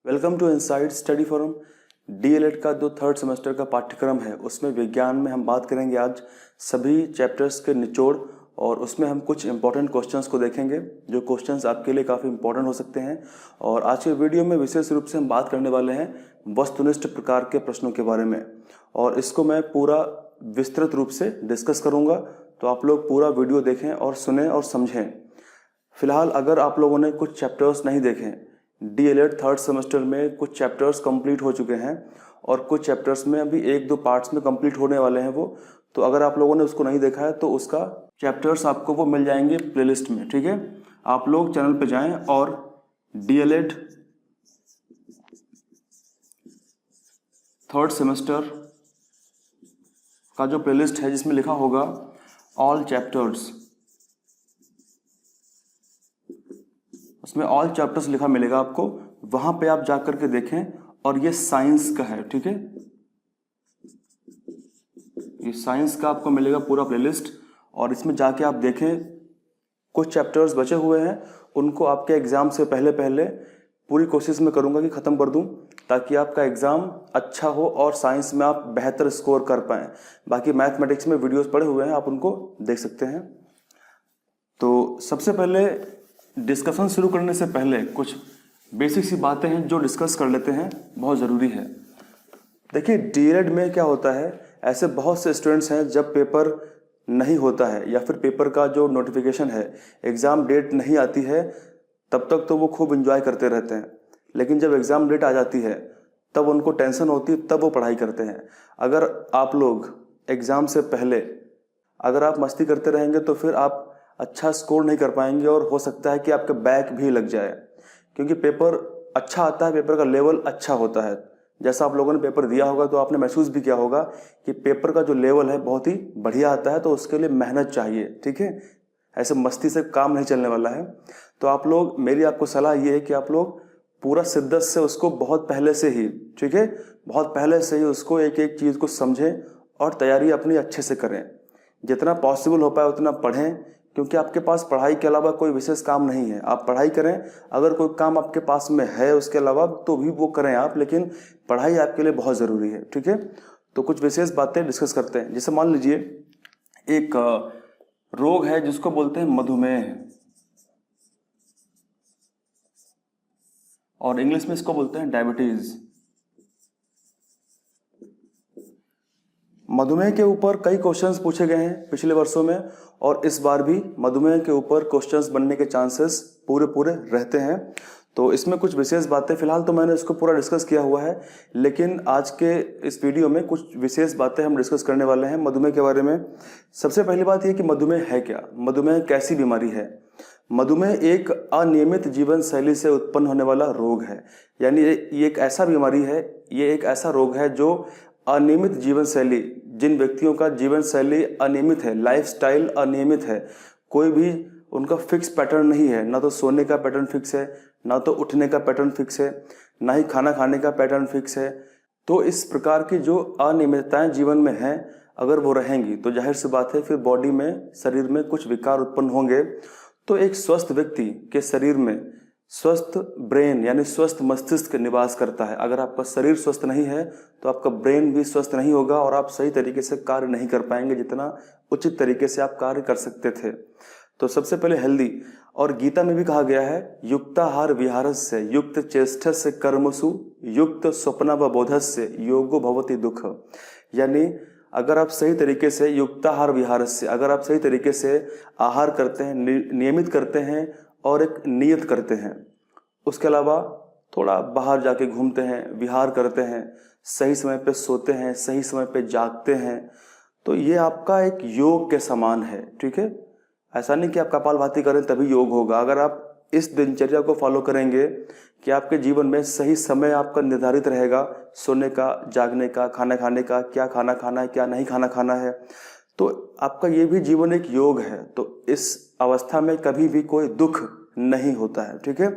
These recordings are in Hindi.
Welcome to inside study forum. DElEd का जो थर्ड सेमेस्टर का पाठ्यक्रम है उसमें विज्ञान में हम बात करेंगे आज सभी चैप्टर्स के निचोड़, और उसमें हम कुछ इंपॉर्टेंट क्वेश्चंस को देखेंगे जो क्वेश्चंस आपके लिए काफ़ी इंपॉर्टेंट हो सकते हैं। और आज के वीडियो में विशेष रूप से हम बात करने वाले हैं वस्तुनिष्ठ प्रकार के प्रश्नों के बारे में, और इसको मैं पूरा विस्तृत रूप से डिस्कस करूँगा। तो आप लोग पूरा वीडियो देखें और सुनें और समझें। फिलहाल अगर आप लोगों ने कुछ चैप्टर्स नहीं देखे, डीएलएड थर्ड सेमेस्टर में कुछ चैप्टर्स कंप्लीट हो चुके हैं और कुछ चैप्टर्स में अभी एक दो पार्ट्स में कंप्लीट होने वाले हैं वो, तो अगर आप लोगों ने उसको नहीं देखा है तो उसका चैप्टर्स आपको वो मिल जाएंगे प्लेलिस्ट में। ठीक है, आप लोग चैनल पे जाएं और डीएलएड थर्ड सेमेस्टर का जो प्लेलिस्ट है जिसमें लिखा होगा ऑल चैप्टर्स, उसमें ऑल चैप्टर्स लिखा मिलेगा आपको, वहां पे आप जाकर के देखें। और ये साइंस का है, ठीक है, ये साइंस का आपको मिलेगा पूरा प्लेलिस्ट, और इसमें जाके आप देखें। कुछ चैप्टर्स बचे हुए हैं, उनको आपके एग्जाम से पहले पहले पूरी कोशिश में करूंगा कि खत्म कर दूं, ताकि आपका एग्जाम अच्छा हो और साइंस में आप बेहतर स्कोर कर पाएं। बाकी मैथमेटिक्स में वीडियोस पड़े हुए हैं, आप उनको देख सकते हैं। तो सबसे पहले डिस्कशन शुरू करने से पहले कुछ बेसिक सी बातें हैं जो डिस्कस कर लेते हैं, बहुत ज़रूरी है। देखिए, डीएलएड में क्या होता है, ऐसे बहुत से स्टूडेंट्स हैं जब पेपर नहीं होता है या फिर पेपर का जो नोटिफिकेशन है, एग्ज़ाम डेट नहीं आती है, तब तक तो वो खूब एंजॉय करते रहते हैं, लेकिन जब एग्ज़ाम डेट आ जाती है तब उनको टेंशन होती है, तब वो पढ़ाई करते हैं। अगर आप लोग एग्ज़ाम से पहले अगर आप मस्ती करते रहेंगे तो फिर आप अच्छा स्कोर नहीं कर पाएंगे और हो सकता है कि आपका बैक भी लग जाए, क्योंकि पेपर अच्छा आता है, पेपर का लेवल अच्छा होता है। जैसा आप लोगों ने पेपर दिया होगा तो आपने महसूस भी किया होगा कि पेपर का जो लेवल है बहुत ही बढ़िया आता है, तो उसके लिए मेहनत चाहिए। ठीक है, ऐसे मस्ती से काम नहीं चलने वाला है। तो आप लोग, मेरी आपको सलाह ये है कि आप लोग पूरा शिद्दत से उसको बहुत पहले से ही, ठीक है, बहुत पहले से ही उसको एक एक चीज़ को समझें और तैयारी अपनी अच्छे से करें। जितना पॉसिबल हो पाए उतना पढ़ें, क्योंकि आपके पास पढ़ाई के अलावा कोई विशेष काम नहीं है। आप पढ़ाई करें, अगर कोई काम आपके पास में है उसके अलावा तो भी वो करें आप, लेकिन पढ़ाई आपके लिए बहुत ज़रूरी है। ठीक है, तो कुछ विशेष बातें डिस्कस करते हैं। जैसे मान लीजिए एक रोग है जिसको बोलते हैं मधुमेह, और इंग्लिश में इसको बोलते हैं डायबिटीज। मधुमेह के ऊपर कई क्वेश्चंस पूछे गए हैं पिछले वर्षों में, और इस बार भी मधुमेह के ऊपर क्वेश्चंस बनने के चांसेस पूरे रहते हैं। तो इसमें कुछ विशेष बातें, फिलहाल तो मैंने इसको पूरा डिस्कस किया हुआ है, लेकिन आज के इस वीडियो में कुछ विशेष बातें हम डिस्कस करने वाले हैं मधुमेह के बारे में। सबसे पहली बात यह कि मधुमेह है क्या, मधुमेह कैसी बीमारी है। मधुमेह एक अनियमित जीवन शैली से उत्पन्न होने वाला रोग है, यानी ये एक ऐसा बीमारी है, ये एक ऐसा रोग है जो अनियमित जीवन शैली, जिन व्यक्तियों का जीवन शैली अनियमित है, लाइफस्टाइल अनियमित है, कोई भी उनका फिक्स पैटर्न नहीं है, ना तो सोने का पैटर्न फिक्स है, ना तो उठने का पैटर्न फिक्स है, ना ही खाना खाने का पैटर्न फिक्स है। तो इस प्रकार की जो अनियमितताएं जीवन में हैं, अगर वो रहेंगी तो जाहिर सी बात है फिर बॉडी में, शरीर में कुछ विकार उत्पन्न होंगे। तो एक स्वस्थ व्यक्ति के शरीर में स्वस्थ ब्रेन यानी स्वस्थ मस्तिष्क निवास करता है। अगर आपका शरीर स्वस्थ नहीं है तो आपका ब्रेन भी स्वस्थ नहीं होगा और आप सही तरीके से कार्य नहीं कर पाएंगे जितना उचित तरीके से आप कार्य कर सकते थे। तो सबसे पहले हेल्दी, और गीता में भी कहा गया है युक्ताहार विहारस्य युक्त चेष्टस्य कर्मसु युक्त स्वप्न व बोधस्य योगो भवति दुख। यानी अगर आप सही तरीके से युक्ताहार विहारस्य, अगर आप सही तरीके से आहार करते हैं, नियमित करते हैं और एक नियत करते हैं, उसके अलावा थोड़ा बाहर जाके घूमते हैं, विहार करते हैं, सही समय पे सोते हैं, सही समय पे जागते हैं, तो ये आपका एक योग के समान है। ठीक है, ऐसा नहीं कि आप कपालभाति करें तभी योग होगा। अगर आप इस दिनचर्या को फॉलो करेंगे कि आपके जीवन में सही समय आपका निर्धारित रहेगा, सोने का, जागने का, खाना खाने का, क्या खाना खाना है, क्या नहीं खाना खाना है, तो आपका ये भी जीवन एक योग है। तो इस अवस्था में कभी भी कोई दुख नहीं होता है। ठीक है,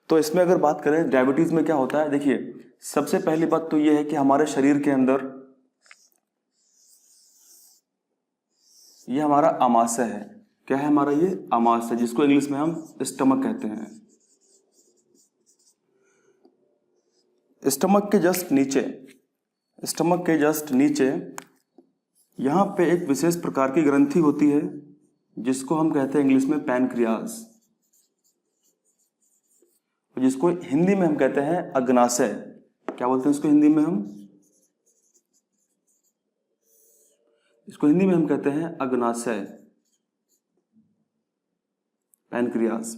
तो इसमें अगर बात करें डायबिटीज में क्या होता है, देखिए सबसे पहली बात तो ये है कि हमारे शरीर के अंदर ये हमारा आमाशय है। क्या है हमारा ये आमाशय, जिसको इंग्लिश में हम स्टमक कहते हैं। स्टमक के जस्ट नीचे, स्टमक के जस्ट नीचे यहाँ पे एक विशेष प्रकार की ग्रंथि होती है जिसको हम कहते हैं इंग्लिश में पैनक्रियाज, जिसको हिंदी में हम कहते हैं अग्नाशय। क्या बोलते हैं इसको हिंदी में हम? इसको हिंदी में हम कहते हैं अग्नाशय, पैनक्रियाज।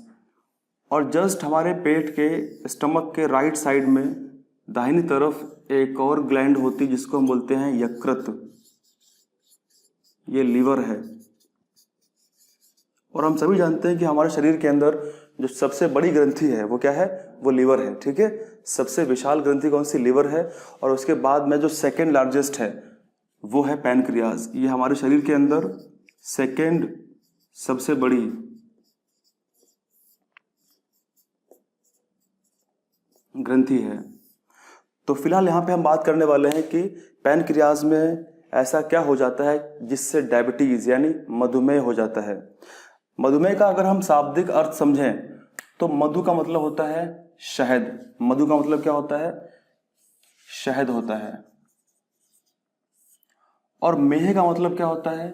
और जस्ट हमारे पेट के स्टमक के राइट साइड में दाहिनी तरफ एक और ग्लैंड होती है जिसको हम बोलते हैं यकृत, ये लीवर है। और हम सभी जानते हैं कि हमारे शरीर के अंदर जो सबसे बड़ी ग्रंथि है वो क्या है? वो लीवर है, ठीक है। सबसे विशाल ग्रंथि कौन सी? लीवर है। और उसके बाद में जो सेकेंड लार्जेस्ट है वो है पैनक्रियाज। ये हमारे शरीर के अंदर सेकेंड सबसे बड़ी ग्रंथि है। तो फिलहाल यहाँ पे हम बात करने वाले हैं कि पैनक्रियाज में ऐसा क्या हो जाता है जिससे डायबिटीज यानी मधुमेह हो जाता है। मधुमेह का अगर हम शाब्दिक अर्थ समझें तो मधु का मतलब होता है शहद। मधु का मतलब क्या होता है? शहद होता है। और मेह का मतलब क्या होता है?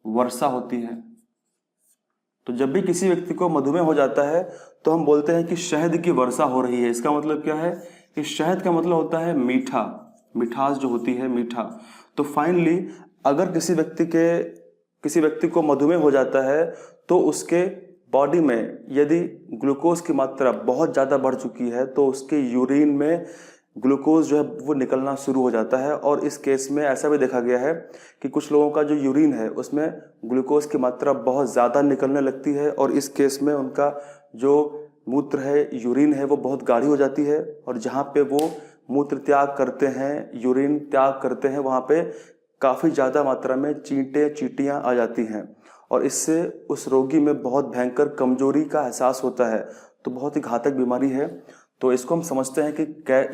वर्षा होती है। तो जब भी किसी व्यक्ति को मधुमेह हो जाता है तो हम बोलते हैं कि शहद की वर्षा हो रही है। इसका मतलब क्या है? कि शहद का मतलब होता है मीठा, मिठास जो होती है, मीठा। तो फाइनली अगर किसी व्यक्ति को मधुमेह हो जाता है तो उसके बॉडी में यदि ग्लूकोज की मात्रा बहुत ज़्यादा बढ़ चुकी है तो उसके यूरिन में ग्लूकोज जो है वो निकलना शुरू हो जाता है। और इस केस में ऐसा भी देखा गया है कि कुछ लोगों का जो यूरिन है उसमें ग्लूकोज की मात्रा बहुत ज़्यादा निकलने लगती है और इस केस में उनका जो मूत्र है, यूरिन है, वो बहुत गाढ़ी हो जाती है। और जहाँ पे वो मूत्र त्याग करते हैं, यूरिन त्याग करते हैं, वहाँ पे काफ़ी ज़्यादा मात्रा में चींटियाँ आ जाती हैं और इससे उस रोगी में बहुत भयंकर कमजोरी का एहसास होता है। तो बहुत ही घातक बीमारी है। तो इसको हम समझते हैं कि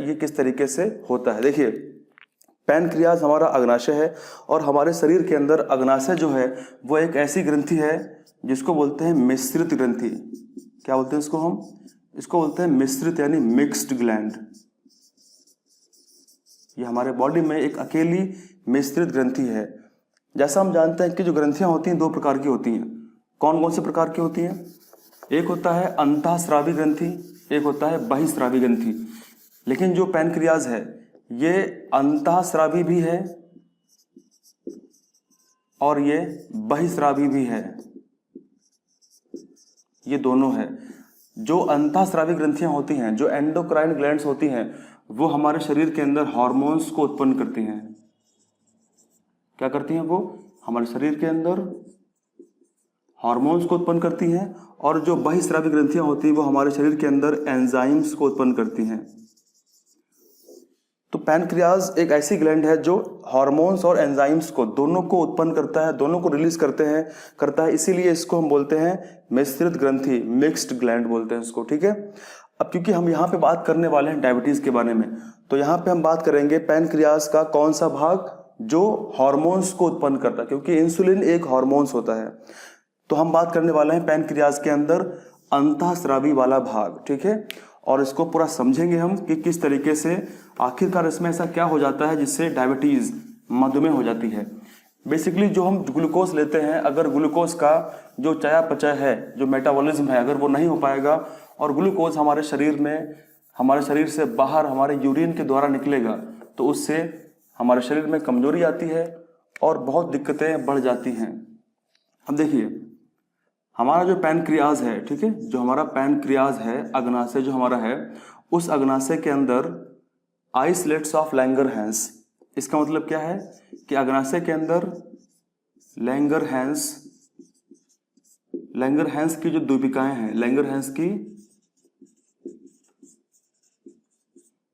ये किस तरीके से होता है। देखिए, पैनक्रियाज हमारा अग्नाशय है और हमारे शरीर के अंदर अग्नाशय जो है वो एक ऐसी ग्रंथि है जिसको बोलते हैं मिश्रित ग्रंथि। क्या बोलते हैं इसको? हम इसको बोलते हैं मिश्रित यानी मिक्स्ड ग्लैंड। ये हमारे बॉडी में एक अकेली मिश्रित ग्रंथि है। जैसा हम जानते हैं कि जो ग्रंथियां होती हैं दो प्रकार की होती हैं। कौन कौन से प्रकार की होती हैं? एक होता है अंतःस्रावी ग्रंथि, एक होता है बहिस्रावी ग्रंथि। लेकिन जो पैनक्रियाज है ये अंतःस्रावी भी है और ये बहिस्रावी भी है, ये दोनों है। जो अंतःस्रावी ग्रंथियां होती हैं, जो एंडोक्राइन ग्लैंड्स होती हैं, वो हमारे शरीर के अंदर हार्मोन्स को उत्पन्न करती हैं। क्या करती हैं? वो हमारे शरीर के अंदर हार्मोन्स को उत्पन्न करती हैं। और जो बहिस्रावी ग्रंथियां होती हैं वो हमारे शरीर के अंदर एंजाइम्स को उत्पन्न करती हैं। तो पैनक्रियाज एक ऐसी ग्लैंड है जो हार्मोन्स और एंजाइम्स को दोनों को उत्पन्न करता है, दोनों को रिलीज करता है। इसीलिए इसको हम बोलते हैं मिश्रित ग्रंथि, मिक्स्ड ग्लैंड बोलते हैं इसको, ठीक है। अब क्योंकि हम यहाँ पे बात करने वाले हैं डायबिटीज के बारे में, तो यहाँ पे हम बात करेंगे पैनक्रियाज का कौन सा भाग जो हार्मोन्स को उत्पन्न करता है, क्योंकि इंसुलिन एक हार्मोन्स होता है। तो हम बात करने वाले हैं पैनक्रियाज के अंदर अंतःस्रावी वाला भाग, ठीक है। और इसको पूरा समझेंगे हम कि किस तरीके से आखिरकार इसमें ऐसा क्या हो जाता है जिससे डायबिटीज, मधुमेह हो जाती है। बेसिकली जो हम ग्लूकोज लेते हैं, अगर ग्लूकोज का जो चयापचय है, जो मेटाबॉलिज्म है, अगर वो नहीं हो पाएगा और ग्लूकोज हमारे शरीर में, हमारे शरीर से बाहर हमारे यूरिन के द्वारा निकलेगा, तो उससे हमारे शरीर में कमजोरी आती है और बहुत दिक्कतें बढ़ जाती हैं। अब देखिए, हमारा जो पैनक्रियाज है, ठीक है, जो हमारा पैनक्रियाज है, अग्नाशय जो हमारा है, उस अग्नाशय के अंदर आइसलेट्स ऑफ लैंगरहैंस। इसका मतलब क्या है कि अग्नाशय के अंदर लैंगरहैंस की जो द्वीपिकाएं हैं, लैंगरहैंस की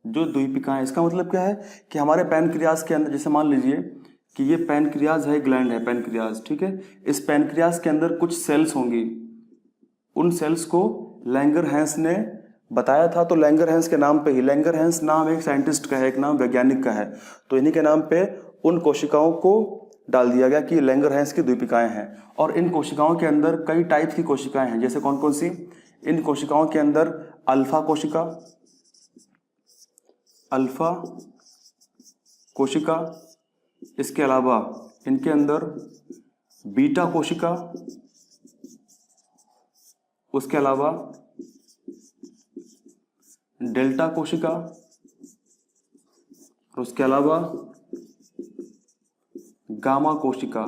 जो द्वीपिकाएं, इसका मतलब क्या है कि हमारे पैनक्रियाज के अंदर, जैसे मान लीजिए कि ये पैनक्रियाज है, ग्लैंड है पैनक्रियाज, ठीक है। इस पैनक्रियाज के अंदर कुछ सेल्स होंगी, उन सेल्स को लैंगरहैंस ने बताया था। तो लैंगरहैंस के नाम पे ही, लैंगरहैंस नाम एक साइंटिस्ट का है, एक नाम वैज्ञानिक का है, तो इन्हीं के नाम पे उन कोशिकाओं को डाल दिया गया कि लैंगरहैंस की द्वीपिकाएं हैं। और इन कोशिकाओं के अंदर कई टाइप की कोशिकाएं हैं। जैसे कौन कौन सी? इन कोशिकाओं के अंदर अल्फा कोशिका, अल्फा कोशिका, इसके अलावा इनके अंदर बीटा कोशिका, उसके अलावा डेल्टा कोशिका, और उसके अलावा गामा कोशिका।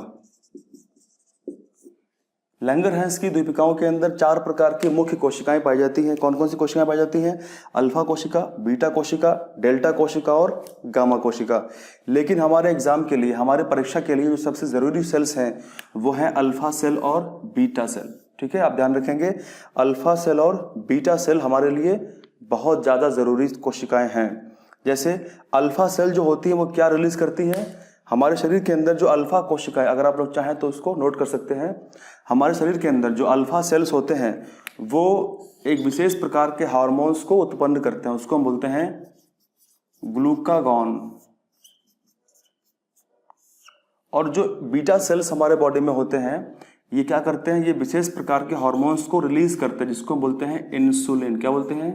लैंगरहैंस की द्वीपिकाओं के अंदर 4 प्रकार की मुख्य कोशिकाएं पाई जाती हैं। कौन कौन सी कोशिकाएं पाई जाती हैं? अल्फा कोशिका, बीटा कोशिका, डेल्टा कोशिका और गामा कोशिका। लेकिन हमारे एग्जाम के लिए, हमारे परीक्षा के लिए जो सबसे जरूरी सेल्स हैं वो हैं अल्फा सेल और बीटा सेल। ठीक है, आप ध्यान रखेंगे, अल्फा सेल और बीटा सेल हमारे लिए बहुत ज्यादा जरूरी कोशिकाएं हैं। जैसे अल्फा सेल जो होती है वो क्या रिलीज करती है? हमारे शरीर के अंदर जो अल्फा कोशिकाएं, अगर आप लोग चाहें तो उसको नोट कर सकते हैं, हमारे शरीर के अंदर जो अल्फा सेल्स होते हैं वो एक विशेष प्रकार के हार्मोन्स को उत्पन्न करते हैं, उसको हम बोलते हैं ग्लूकागॉन। और जो बीटा सेल्स हमारे बॉडी में होते हैं ये क्या करते हैं? ये विशेष प्रकार के हार्मोन्स को रिलीज करते हैं जिसको हम बोलते हैं इंसुलिन। क्या बोलते हैं?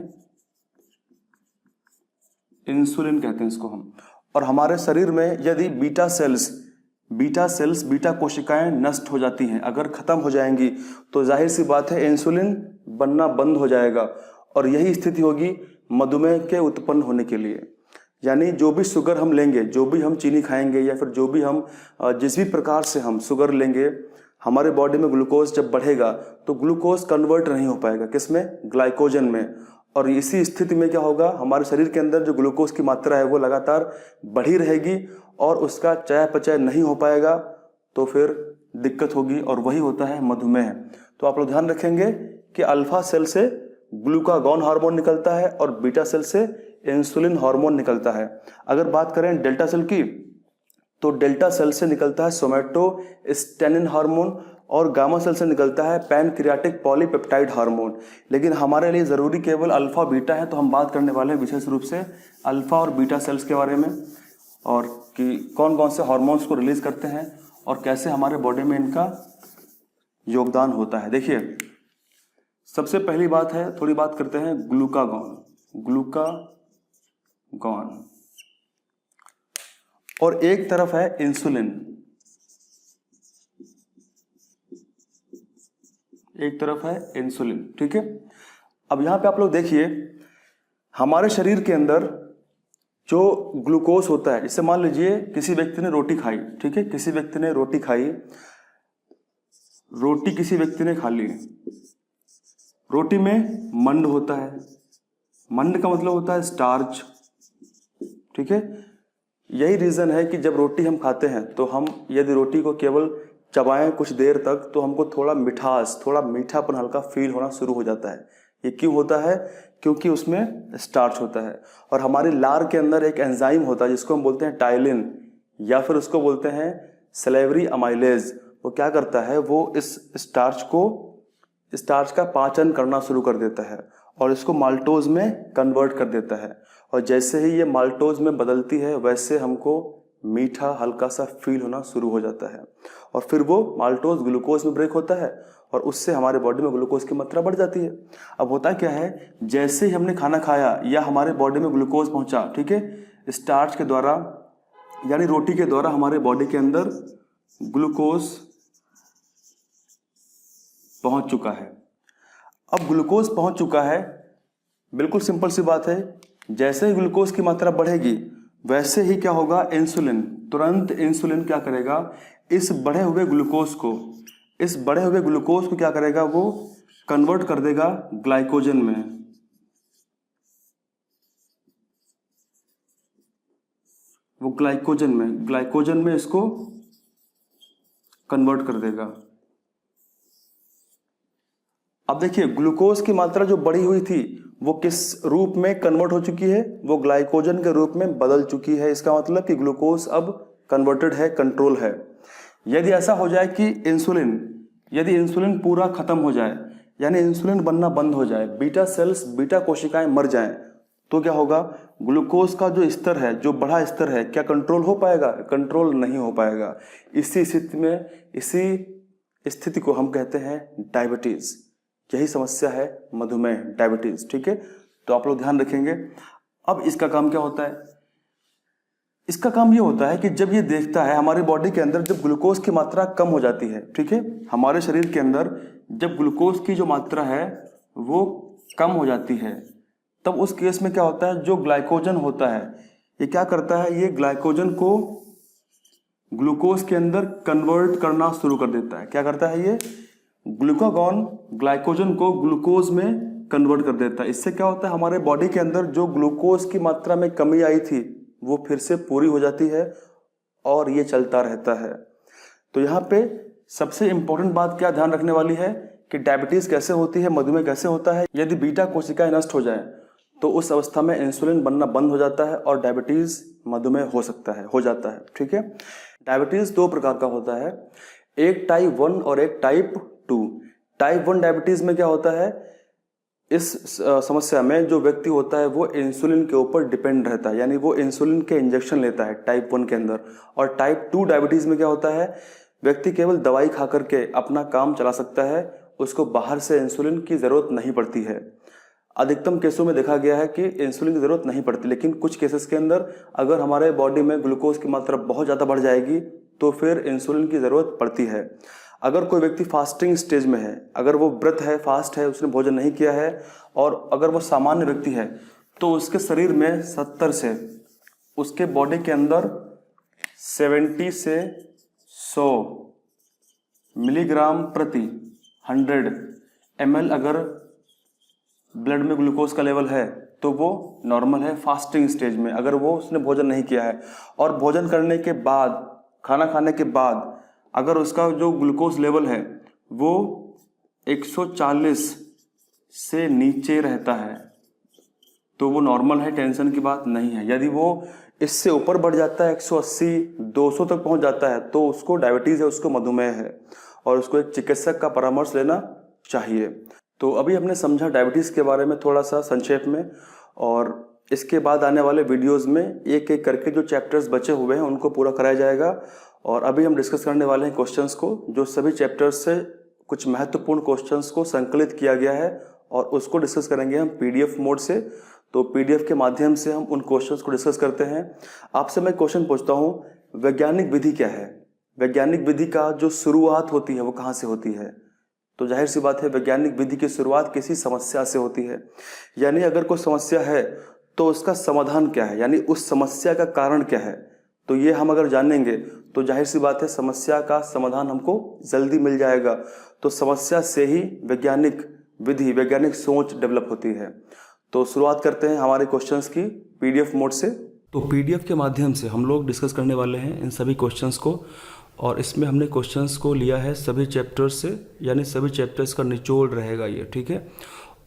इंसुलिन कहते हैं इसको हम। और हमारे शरीर में यदि बीटा सेल्स, बीटा कोशिकाएं नष्ट हो जाती हैं, अगर खत्म हो जाएंगी तो जाहिर सी बात है इंसुलिन बनना बंद हो जाएगा और यही स्थिति होगी मधुमेह के उत्पन्न होने के लिए। यानी जो भी शुगर हम लेंगे, जो भी हम चीनी खाएंगे या फिर जो भी हम जिस भी प्रकार से हम शुगर लेंगे, हमारे बॉडी में ग्लूकोज जब बढ़ेगा तो ग्लूकोज कन्वर्ट नहीं हो पाएगा, किसमें? ग्लाइकोजन में। और इसी स्थिति में क्या होगा? हमारे शरीर के अंदर जो ग्लूकोज की मात्रा है वो लगातार बढ़ी रहेगी और उसका चयापचय नहीं हो पाएगा, तो फिर दिक्कत होगी और वही होता है मधुमेह। तो आप लोग ध्यान रखेंगे कि अल्फा सेल से ग्लूकागॉन हार्मोन निकलता है और बीटा सेल से इंसुलिन हार्मोन निकलता है। अगर बात करें डेल्टा सेल की, तो डेल्टा सेल से निकलता है सोमैटोस्टेनिन हार्मोन और गामा सेल से निकलता है पैनक्रियाटिक पॉलीपेप्टाइड हार्मोन। लेकिन हमारे लिए जरूरी केवल अल्फा बीटा है, तो हम बात करने वाले हैं विशेष रूप से अल्फा और बीटा सेल्स के बारे में, और कि कौन कौन से हार्मोन्स को रिलीज करते हैं और कैसे हमारे बॉडी में इनका योगदान होता है। देखिए, सबसे पहली बात है, थोड़ी बात करते हैं ग्लूकागॉन। ग्लूकागॉन और एक तरफ है इंसुलिन, एक तरफ है इंसुलिन। ठीक है, अब यहां पे आप लोग देखिए, हमारे शरीर के अंदर जो ग्लूकोज होता है, जैसे मान लीजिए किसी व्यक्ति ने रोटी खाई, ठीक है, किसी व्यक्ति ने रोटी खाई, रोटी किसी व्यक्ति ने खा ली, रोटी में मंड होता है, मंड का मतलब होता है स्टार्च। ठीक है, यही रीजन है कि जब रोटी हम खाते हैं तो हम यदि रोटी को केवल चबाएं कुछ देर तक तो हमको थोड़ा मिठास, थोड़ा मीठापन हल्का फील होना शुरू हो जाता है। ये क्यों होता है? क्योंकि उसमें स्टार्च होता है। और हमारी लार के अंदर एक एंजाइम होता है जिसको हम बोलते हैं टाइलिन, या फिर उसको बोलते हैं सलेवरी अमाइलेज। वो क्या करता है? वो इस स्टार्च का पाचन करना शुरू कर देता है और इसको माल्टोज में कन्वर्ट कर देता है। और जैसे ही ये माल्टोज में बदलती है वैसे हमको मीठा हल्का सा फील होना शुरू हो जाता है और फिर वो माल्टोज ग्लूकोज में ब्रेक होता है और उससे हमारे बॉडी में ग्लूकोज की मात्रा बढ़ जाती है। अब होता क्या है, जैसे ही हमने खाना खाया या हमारे बॉडी में ग्लूकोज पहुंचा, ठीक है, स्टार्च के द्वारा यानी रोटी के द्वारा हमारे बॉडी के अंदर ग्लूकोज पहुंच चुका है। अब ग्लूकोज पहुंच चुका है, बिल्कुल सिंपल सी बात है, जैसे ही ग्लूकोज की मात्रा बढ़ेगी वैसे ही क्या होगा? इंसुलिन, तुरंत इंसुलिन क्या करेगा? इस बढ़े हुए ग्लूकोज को क्या करेगा? वो कन्वर्ट कर देगा ग्लाइकोजन में। वो ग्लाइकोजन में इसको कन्वर्ट कर देगा। अब देखिए, ग्लूकोज की मात्रा जो बढ़ी हुई थी वो किस रूप में कन्वर्ट हो चुकी है? वो ग्लाइकोजन के रूप में बदल चुकी है। इसका मतलब कि ग्लूकोज अब कन्वर्टेड है, कंट्रोल है। यदि ऐसा हो जाए कि यदि इंसुलिन पूरा खत्म हो जाए, यानी इंसुलिन बनना बंद हो जाए, बीटा कोशिकाएं मर जाएं, तो क्या होगा? ग्लूकोज का जो स्तर है, जो बढ़ा स्तर है, क्या कंट्रोल हो पाएगा? कंट्रोल नहीं हो पाएगा। इसी स्थिति को हम कहते हैं डायबिटीज। यही समस्या है मधुमेह, डायबिटीज। ठीक है, तो आप लोग ध्यान रखेंगे। अब इसका काम क्या होता है? इसका काम ये होता है कि जब ये देखता है हमारी बॉडी के अंदर जब ग्लूकोज की मात्रा कम हो जाती है, ठीक है, हमारे शरीर के अंदर जब ग्लूकोज की जो मात्रा है वो कम हो जाती है, तब उस केस में क्या होता है, जो ग्लाइकोजन होता है ये क्या करता है, ये ग्लाइकोजन को ग्लूकोज के अंदर कन्वर्ट करना शुरू कर देता है। क्या करता है ये? ग्लूकागॉन ग्लाइकोजन को ग्लूकोज में कन्वर्ट कर देता है। इससे क्या होता है, हमारे बॉडी के अंदर जो ग्लूकोज की मात्रा में कमी आई थी वो फिर से पूरी हो जाती है और ये चलता रहता है। तो यहाँ पे सबसे इंपॉर्टेंट बात क्या ध्यान रखने वाली है कि डायबिटीज कैसे होती है, मधुमेह कैसे होता है। यदि बीटा कोशिकाएं नष्ट हो जाए तो उस अवस्था में इंसुलिन बनना बंद हो जाता है और डायबिटीज मधुमेह हो जाता है, ठीक है। डायबिटीज दो प्रकार का होता है, एक टाइप 1 और एक टाइप 2। टाइप 1 डायबिटीज में क्या होता है, इस समस्या में जो व्यक्ति होता है वो इंसुलिन के ऊपर डिपेंड रहता है, यानी वो इंसुलिन के इंजेक्शन लेता है टाइप 1 के अंदर। और टाइप 2 डायबिटीज में क्या होता है, व्यक्ति केवल दवाई खा करके अपना काम चला सकता है, उसको बाहर से इंसुलिन की ज़रूरत नहीं पड़ती है। अधिकतम केसों में देखा गया है कि इंसुलिन की ज़रूरत नहीं पड़ती, लेकिन कुछ केसेस के अंदर अगर हमारे बॉडी में ग्लूकोज की मात्रा बहुत ज़्यादा बढ़ जाएगी तो फिर इंसुलिन की ज़रूरत पड़ती है। अगर कोई व्यक्ति फास्टिंग स्टेज में है, अगर वो व्रत है, फास्ट है, उसने भोजन नहीं किया है और अगर वो सामान्य व्यक्ति है तो उसके शरीर में 70 से उसके बॉडी के अंदर 70 से 100 मिलीग्राम प्रति 100 ml अगर ब्लड में ग्लूकोज का लेवल है तो वो नॉर्मल है फास्टिंग स्टेज में, अगर वो उसने भोजन नहीं किया है। और भोजन करने के बाद, खाना खाने के बाद अगर उसका जो ग्लूकोज लेवल है वो 140 से नीचे रहता है तो वो नॉर्मल है, टेंशन की बात नहीं है। यदि वो इससे ऊपर बढ़ जाता है, 180 200 तक पहुंच जाता है तो उसको डायबिटीज़ है, उसको मधुमेह है और उसको एक चिकित्सक का परामर्श लेना चाहिए। तो अभी हमने समझा डायबिटीज़ के बारे में थोड़ा सा संक्षेप में, और इसके बाद आने वाले वीडियोस में एक एक करके जो चैप्टर्स बचे हुए हैं उनको पूरा कराया जाएगा। और अभी हम डिस्कस करने वाले हैं क्वेश्चंस को, जो सभी चैप्टर्स से कुछ महत्वपूर्ण क्वेश्चंस को संकलित किया गया है और उसको डिस्कस करेंगे हम पीडीएफ मोड से। तो पीडीएफ के माध्यम से हम उन क्वेश्चंस को डिस्कस करते हैं। आपसे मैं क्वेश्चन पूछता हूँ, वैज्ञानिक विधि क्या है? वैज्ञानिक विधि का जो शुरुआत होती है वो कहाँ से होती है? तो जाहिर सी बात है वैज्ञानिक विधि की शुरुआत किसी समस्या से होती है। यानी अगर कोई समस्या है तो उसका समाधान क्या है, यानी उस समस्या का कारण क्या है, तो ये हम अगर जानेंगे तो जाहिर सी बात है समस्या का समाधान हमको जल्दी मिल जाएगा। तो समस्या से ही वैज्ञानिक विधि, वैज्ञानिक सोच डेवलप होती है। तो शुरुआत करते हैं हमारे क्वेश्चंस की पीडीएफ मोड से। तो पीडीएफ के माध्यम से हम लोग डिस्कस करने वाले हैं इन सभी क्वेश्चंस को, और इसमें हमने क्वेश्चंस को लिया है सभी चैप्टर्स से, यानी सभी चैप्टर्स का निचोड़ रहेगा ये, ठीक है।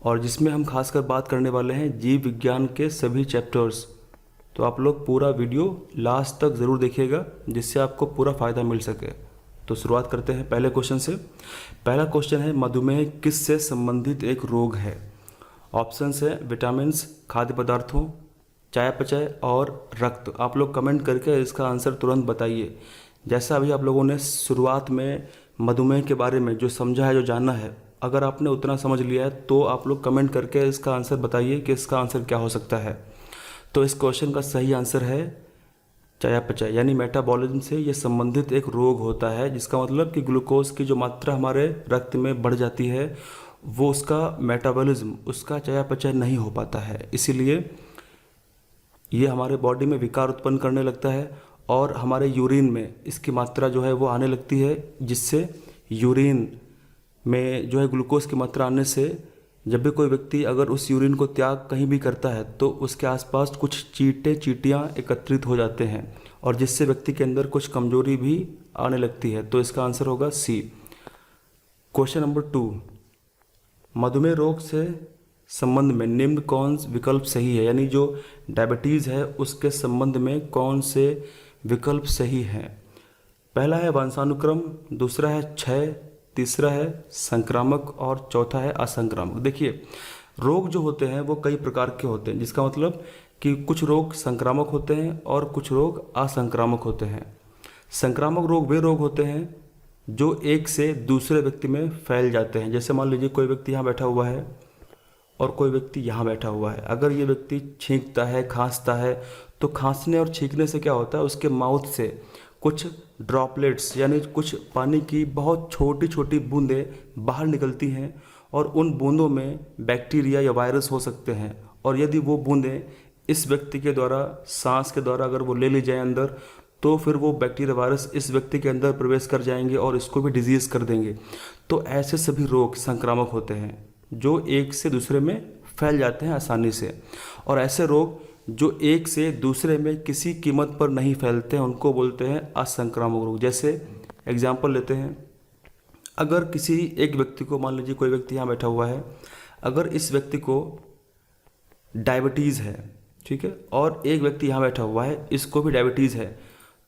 और जिसमें हम खासकर बात करने वाले हैं जीव विज्ञान के सभी चैप्टर्स। तो आप लोग पूरा वीडियो लास्ट तक ज़रूर देखिएगा जिससे आपको पूरा फ़ायदा मिल सके। तो शुरुआत करते हैं पहले क्वेश्चन से। पहला क्वेश्चन है, मधुमेह किस से संबंधित एक रोग है? ऑप्शंस है विटामिन, खाद्य पदार्थों, चयापचय और रक्त। आप लोग कमेंट करके इसका आंसर तुरंत बताइए। जैसा अभी आप लोगों ने शुरुआत में मधुमेह के बारे में जो समझा है, जो जाना है, अगर आपने उतना समझ लिया है तो आप लोग कमेंट करके इसका आंसर बताइए कि इसका आंसर क्या हो सकता है। तो इस क्वेश्चन का सही आंसर है चयापचय, यानी मेटाबॉलिज्म से ये संबंधित एक रोग होता है, जिसका मतलब कि ग्लूकोज की जो मात्रा हमारे रक्त में बढ़ जाती है वो उसका मेटाबॉलिज्म, उसका चयापचय नहीं हो पाता है, इसीलिए ये हमारे बॉडी में विकार उत्पन्न करने लगता है और हमारे यूरिन में इसकी मात्रा जो है वो आने लगती है, जिससे यूरिन में जो है ग्लूकोज की मात्रा आने से जब भी कोई व्यक्ति अगर उस यूरिन को त्याग कहीं भी करता है तो उसके आसपास कुछ चीटियाँ एकत्रित हो जाते हैं और जिससे व्यक्ति के अंदर कुछ कमजोरी भी आने लगती है। तो इसका आंसर होगा सी। क्वेश्चन नंबर 2, मधुमेह रोग से संबंध में निम्न कौन विकल्प सही है? यानी जो डायबिटीज़ है उसके संबंध में कौन से विकल्प सही हैं? पहला है वंशानुक्रम, दूसरा है क्षय, तीसरा है संक्रामक और चौथा है असंक्रामक। देखिए, रोग जो होते हैं वो कई प्रकार के होते हैं, जिसका मतलब कि कुछ रोग संक्रामक होते हैं और कुछ रोग असंक्रामक होते हैं। संक्रामक रोग वे रोग होते हैं जो एक से दूसरे व्यक्ति में फैल जाते हैं। जैसे मान लीजिए कोई व्यक्ति यहाँ बैठा हुआ है और कोई व्यक्ति यहाँ बैठा हुआ है। अगर ये व्यक्ति छींकता है, खांसता है, तो खांसने और छींकने से क्या होता है, उसके माउथ से कुछ ड्रॉपलेट्स यानी कुछ पानी की बहुत छोटी छोटी बूंदें बाहर निकलती हैं और उन बूंदों में बैक्टीरिया या वायरस हो सकते हैं। और यदि वो बूंदें इस व्यक्ति के द्वारा सांस के द्वारा अगर वो ले ली जाए अंदर, तो फिर वो बैक्टीरिया वायरस इस व्यक्ति के अंदर प्रवेश कर जाएंगे और इसको भी डिजीज़ कर देंगे। तो ऐसे सभी रोग संक्रामक होते हैं जो एक से दूसरे में फैल जाते हैं आसानी से। और ऐसे रोग जो एक से दूसरे में किसी कीमत पर नहीं फैलते हैं उनको बोलते हैं असंक्रामक रोग। जैसे एग्जाम्पल लेते हैं, अगर किसी एक व्यक्ति को, मान लीजिए कोई व्यक्ति यहाँ बैठा हुआ है, अगर इस व्यक्ति को डायबिटीज़ है, ठीक है, और एक व्यक्ति यहाँ बैठा हुआ है, इसको भी डायबिटीज़ है,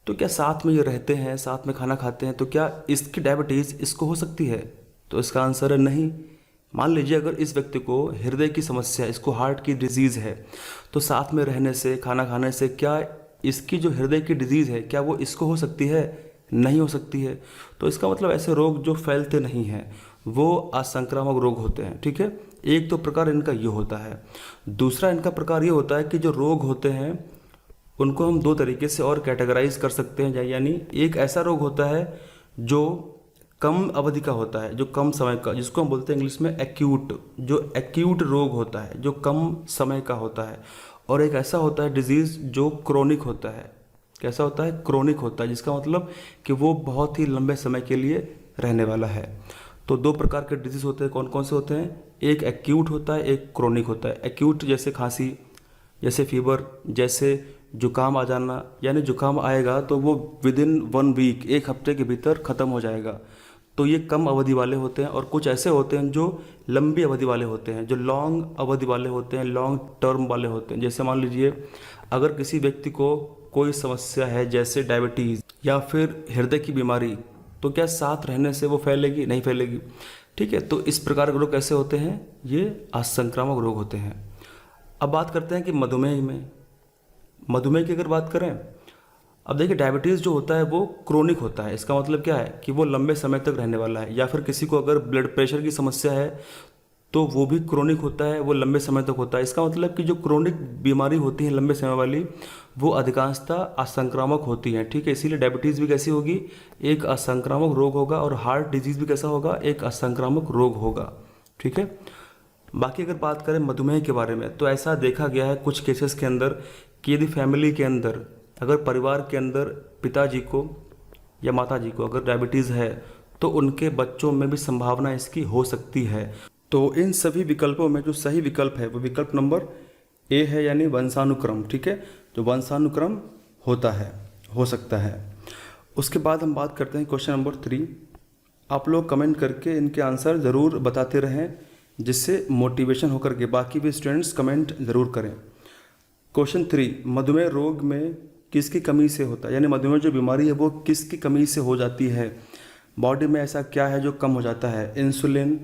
तो क्या साथ में ये रहते हैं, साथ में खाना खाते हैं, तो क्या इसकी डायबिटीज़ इसको हो सकती है? तो इसका आंसर है नहीं। मान लीजिए अगर इस व्यक्ति को हृदय की समस्या, इसको हार्ट की डिजीज़ है, तो साथ में रहने से, खाना खाने से क्या इसकी जो हृदय की डिजीज़ है क्या वो इसको हो सकती है? नहीं हो सकती है। तो इसका मतलब ऐसे रोग जो फैलते नहीं हैं वो असंक्रामक रोग होते हैं, ठीक है। एक तो प्रकार इनका ये होता है। दूसरा इनका प्रकार ये होता है कि जो रोग होते हैं उनको हम दो तरीके से और कैटेगराइज कर सकते हैं। यानी एक ऐसा रोग होता है जो कम अवधि का होता है, जो कम समय का, जिसको हम बोलते हैं इंग्लिश में एक्यूट, जो एक्यूट रोग होता है, जो कम समय का होता है। और एक ऐसा होता है डिजीज़ जो क्रोनिक होता है। कैसा होता है? क्रोनिक होता है, जिसका मतलब कि वो बहुत ही लंबे समय के लिए रहने वाला है। तो दो प्रकार के डिजीज़ होते हैं। कौन कौन से होते हैं? एक एक्यूट होता है, एक क्रोनिक होता है। एक्यूट जैसे खांसी, जैसे फीवर, जैसे जुकाम आ जाना, यानी जुकाम आएगा तो वो विदिन 1 वीक, एक हफ्ते के भीतर ख़त्म हो जाएगा। तो ये कम अवधि वाले होते हैं। और कुछ ऐसे होते हैं जो लंबी अवधि वाले होते हैं, जो लॉन्ग अवधि वाले होते हैं, लॉन्ग टर्म वाले होते हैं। जैसे मान लीजिए अगर किसी व्यक्ति को कोई समस्या है जैसे डायबिटीज़ या फिर हृदय की बीमारी, तो क्या साथ रहने से वो फैलेगी? नहीं फैलेगी, ठीक है। तो इस प्रकार के रोग कैसे होते हैं? ये असंक्रामक रोग होते हैं। अब बात करते हैं कि मधुमेह में, मधुमेह की अगर बात करें, अब देखिए डायबिटीज़ जो होता है वो क्रोनिक होता है। इसका मतलब क्या है कि वो लंबे समय तक रहने वाला है। या फिर किसी को अगर ब्लड प्रेशर की समस्या है तो वो भी क्रोनिक होता है, वो लंबे समय तक होता है। इसका मतलब कि जो क्रोनिक बीमारी होती है लंबे समय वाली, वो अधिकांशतः असंक्रामक होती हैं, ठीक है। इसीलिए डायबिटीज़ भी कैसी होगी? एक असंक्रामक रोग होगा। और हार्ट डिजीज़ भी कैसा होगा? एक असंक्रामक रोग होगा, ठीक है। बाकी अगर बात करें मधुमेह के बारे में, तो ऐसा देखा गया है कुछ केसेस के अंदर कि यदि फैमिली के अंदर, अगर परिवार के अंदर पिताजी को या माताजी को अगर डायबिटीज़ है तो उनके बच्चों में भी संभावना इसकी हो सकती है। तो इन सभी विकल्पों में जो सही विकल्प है वो विकल्प नंबर ए है, यानी वंशानुक्रम, ठीक है। जो वंशानुक्रम होता है, हो सकता है। उसके बाद हम बात करते हैं क्वेश्चन नंबर 3। आप लोग कमेंट करके इनके आंसर ज़रूर बताते रहें, जिससे मोटिवेशन होकर के बाकी भी स्टूडेंट्स कमेंट ज़रूर करें। क्वेश्चन 3, मधुमेह रोग में किसकी कमी से होता है? यानी मधुमेह जो बीमारी है वो किसकी कमी से हो जाती है? बॉडी में ऐसा क्या है जो कम हो जाता है? इंसुलिन,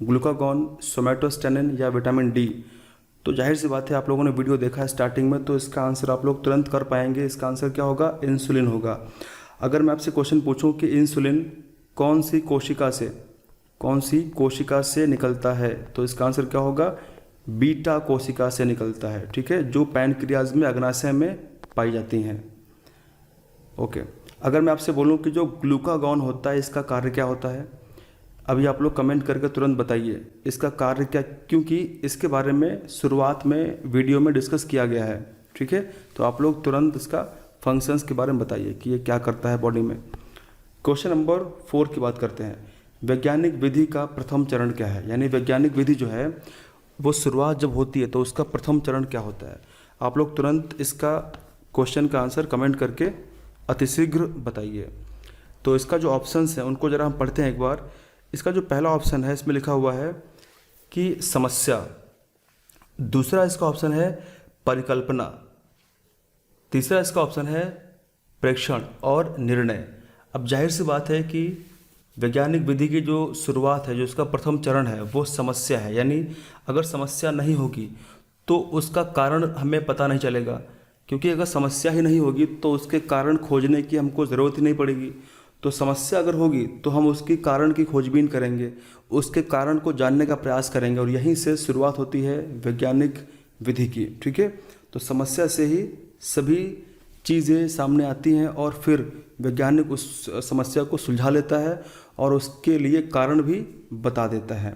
ग्लूकागॉन, सोमैटोस्टेनिन या विटामिन डी? तो जाहिर सी बात है, आप लोगों ने वीडियो देखा है स्टार्टिंग में, तो इसका आंसर आप लोग तुरंत कर पाएंगे। इसका आंसर क्या होगा? इंसुलिन होगा। अगर मैं आपसे क्वेश्चन पूछूं कि इंसुलिन कौन सी कोशिका से निकलता है, तो इसका आंसर क्या होगा? बीटा कोशिका से निकलता है, ठीक है, जो पैनक्रियाज में, अग्नाशय में पाई जाती हैं। ओके। अगर मैं आपसे बोलूं कि जो ग्लूकागॉन होता है इसका कार्य क्या होता है? अभी आप लोग कमेंट करके तुरंत बताइए इसका कार्य क्या, क्योंकि इसके बारे में शुरुआत में वीडियो में डिस्कस किया गया है, ठीक है। तो आप लोग तुरंत इसका फंक्शंस के बारे में बताइए कि ये क्या करता है बॉडी में। क्वेश्चन नंबर 4 की बात करते हैं। वैज्ञानिक विधि का प्रथम चरण क्या है? यानी वैज्ञानिक विधि जो है वो शुरुआत जब होती है तो उसका प्रथम चरण क्या होता है? आप लोग तुरंत इसका क्वेश्चन का आंसर कमेंट करके अतिशीघ्र बताइए। तो इसका जो ऑप्शंस हैं उनको ज़रा हम पढ़ते हैं एक बार। इसका जो पहला ऑप्शन है इसमें लिखा हुआ है कि समस्या। दूसरा इसका ऑप्शन है परिकल्पना। तीसरा इसका ऑप्शन है प्रेक्षण और निर्णय। अब जाहिर सी बात है कि वैज्ञानिक विधि की जो शुरुआत है, जो इसका प्रथम चरण है, वो समस्या है। यानी अगर समस्या नहीं होगी तो उसका कारण हमें पता नहीं चलेगा, क्योंकि अगर समस्या ही नहीं होगी तो उसके कारण खोजने की हमको ज़रूरत ही नहीं पड़ेगी। तो समस्या अगर होगी तो हम उसके कारण की खोजबीन करेंगे, उसके कारण को जानने का प्रयास करेंगे, और यहीं से शुरुआत होती है वैज्ञानिक विधि की। ठीक है, तो समस्या से ही सभी चीज़ें सामने आती हैं और फिर वैज्ञानिक उस समस्या को सुलझा लेता है और उसके लिए कारण भी बता देता है।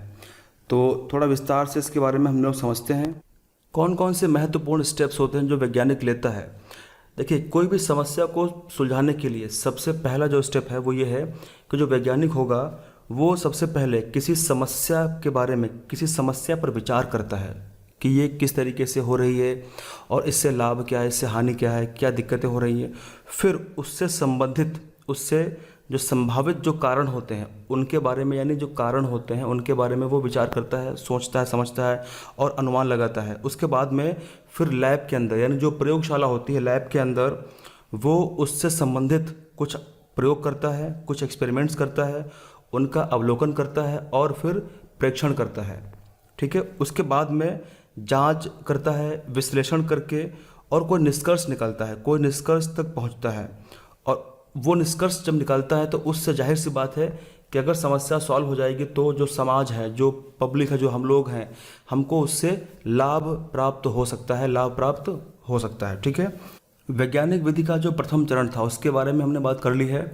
तो थोड़ा विस्तार से इसके बारे में हम लोग समझते हैं कौन कौन से महत्वपूर्ण स्टेप्स होते हैं जो वैज्ञानिक लेता है। देखिए, कोई भी समस्या को सुलझाने के लिए सबसे पहला जो स्टेप है वो ये है कि जो वैज्ञानिक होगा वो सबसे पहले किसी समस्या के बारे में, किसी समस्या पर विचार करता है कि ये किस तरीके से हो रही है और इससे लाभ क्या है, इससे हानि क्या है, क्या दिक्कतें हो रही हैं। फिर उससे संबंधित, उससे जो संभावित जो कारण होते हैं उनके बारे में, यानी जो कारण होते हैं उनके बारे में वो विचार करता है, सोचता है, समझता है और अनुमान लगाता है। उसके बाद में फिर लैब के अंदर, यानी जो प्रयोगशाला होती है लैब के अंदर, वो उससे संबंधित कुछ प्रयोग करता है, कुछ एक्सपेरिमेंट्स करता है, उनका अवलोकन करता है और फिर प्रेक्षण करता है। ठीक है, उसके बाद में जांच करता है, विश्लेषण करके, और कोई निष्कर्ष निकालता है, कोई निष्कर्ष तक पहुंचता है। और वो निष्कर्ष जब निकालता है तो उससे जाहिर सी बात है कि अगर समस्या सॉल्व हो जाएगी तो जो समाज है, जो पब्लिक है, जो हम लोग हैं, हमको उससे लाभ प्राप्त हो सकता है, लाभ प्राप्त हो सकता है। ठीक है, वैज्ञानिक विधि का जो प्रथम चरण था उसके बारे में हमने बात कर ली है।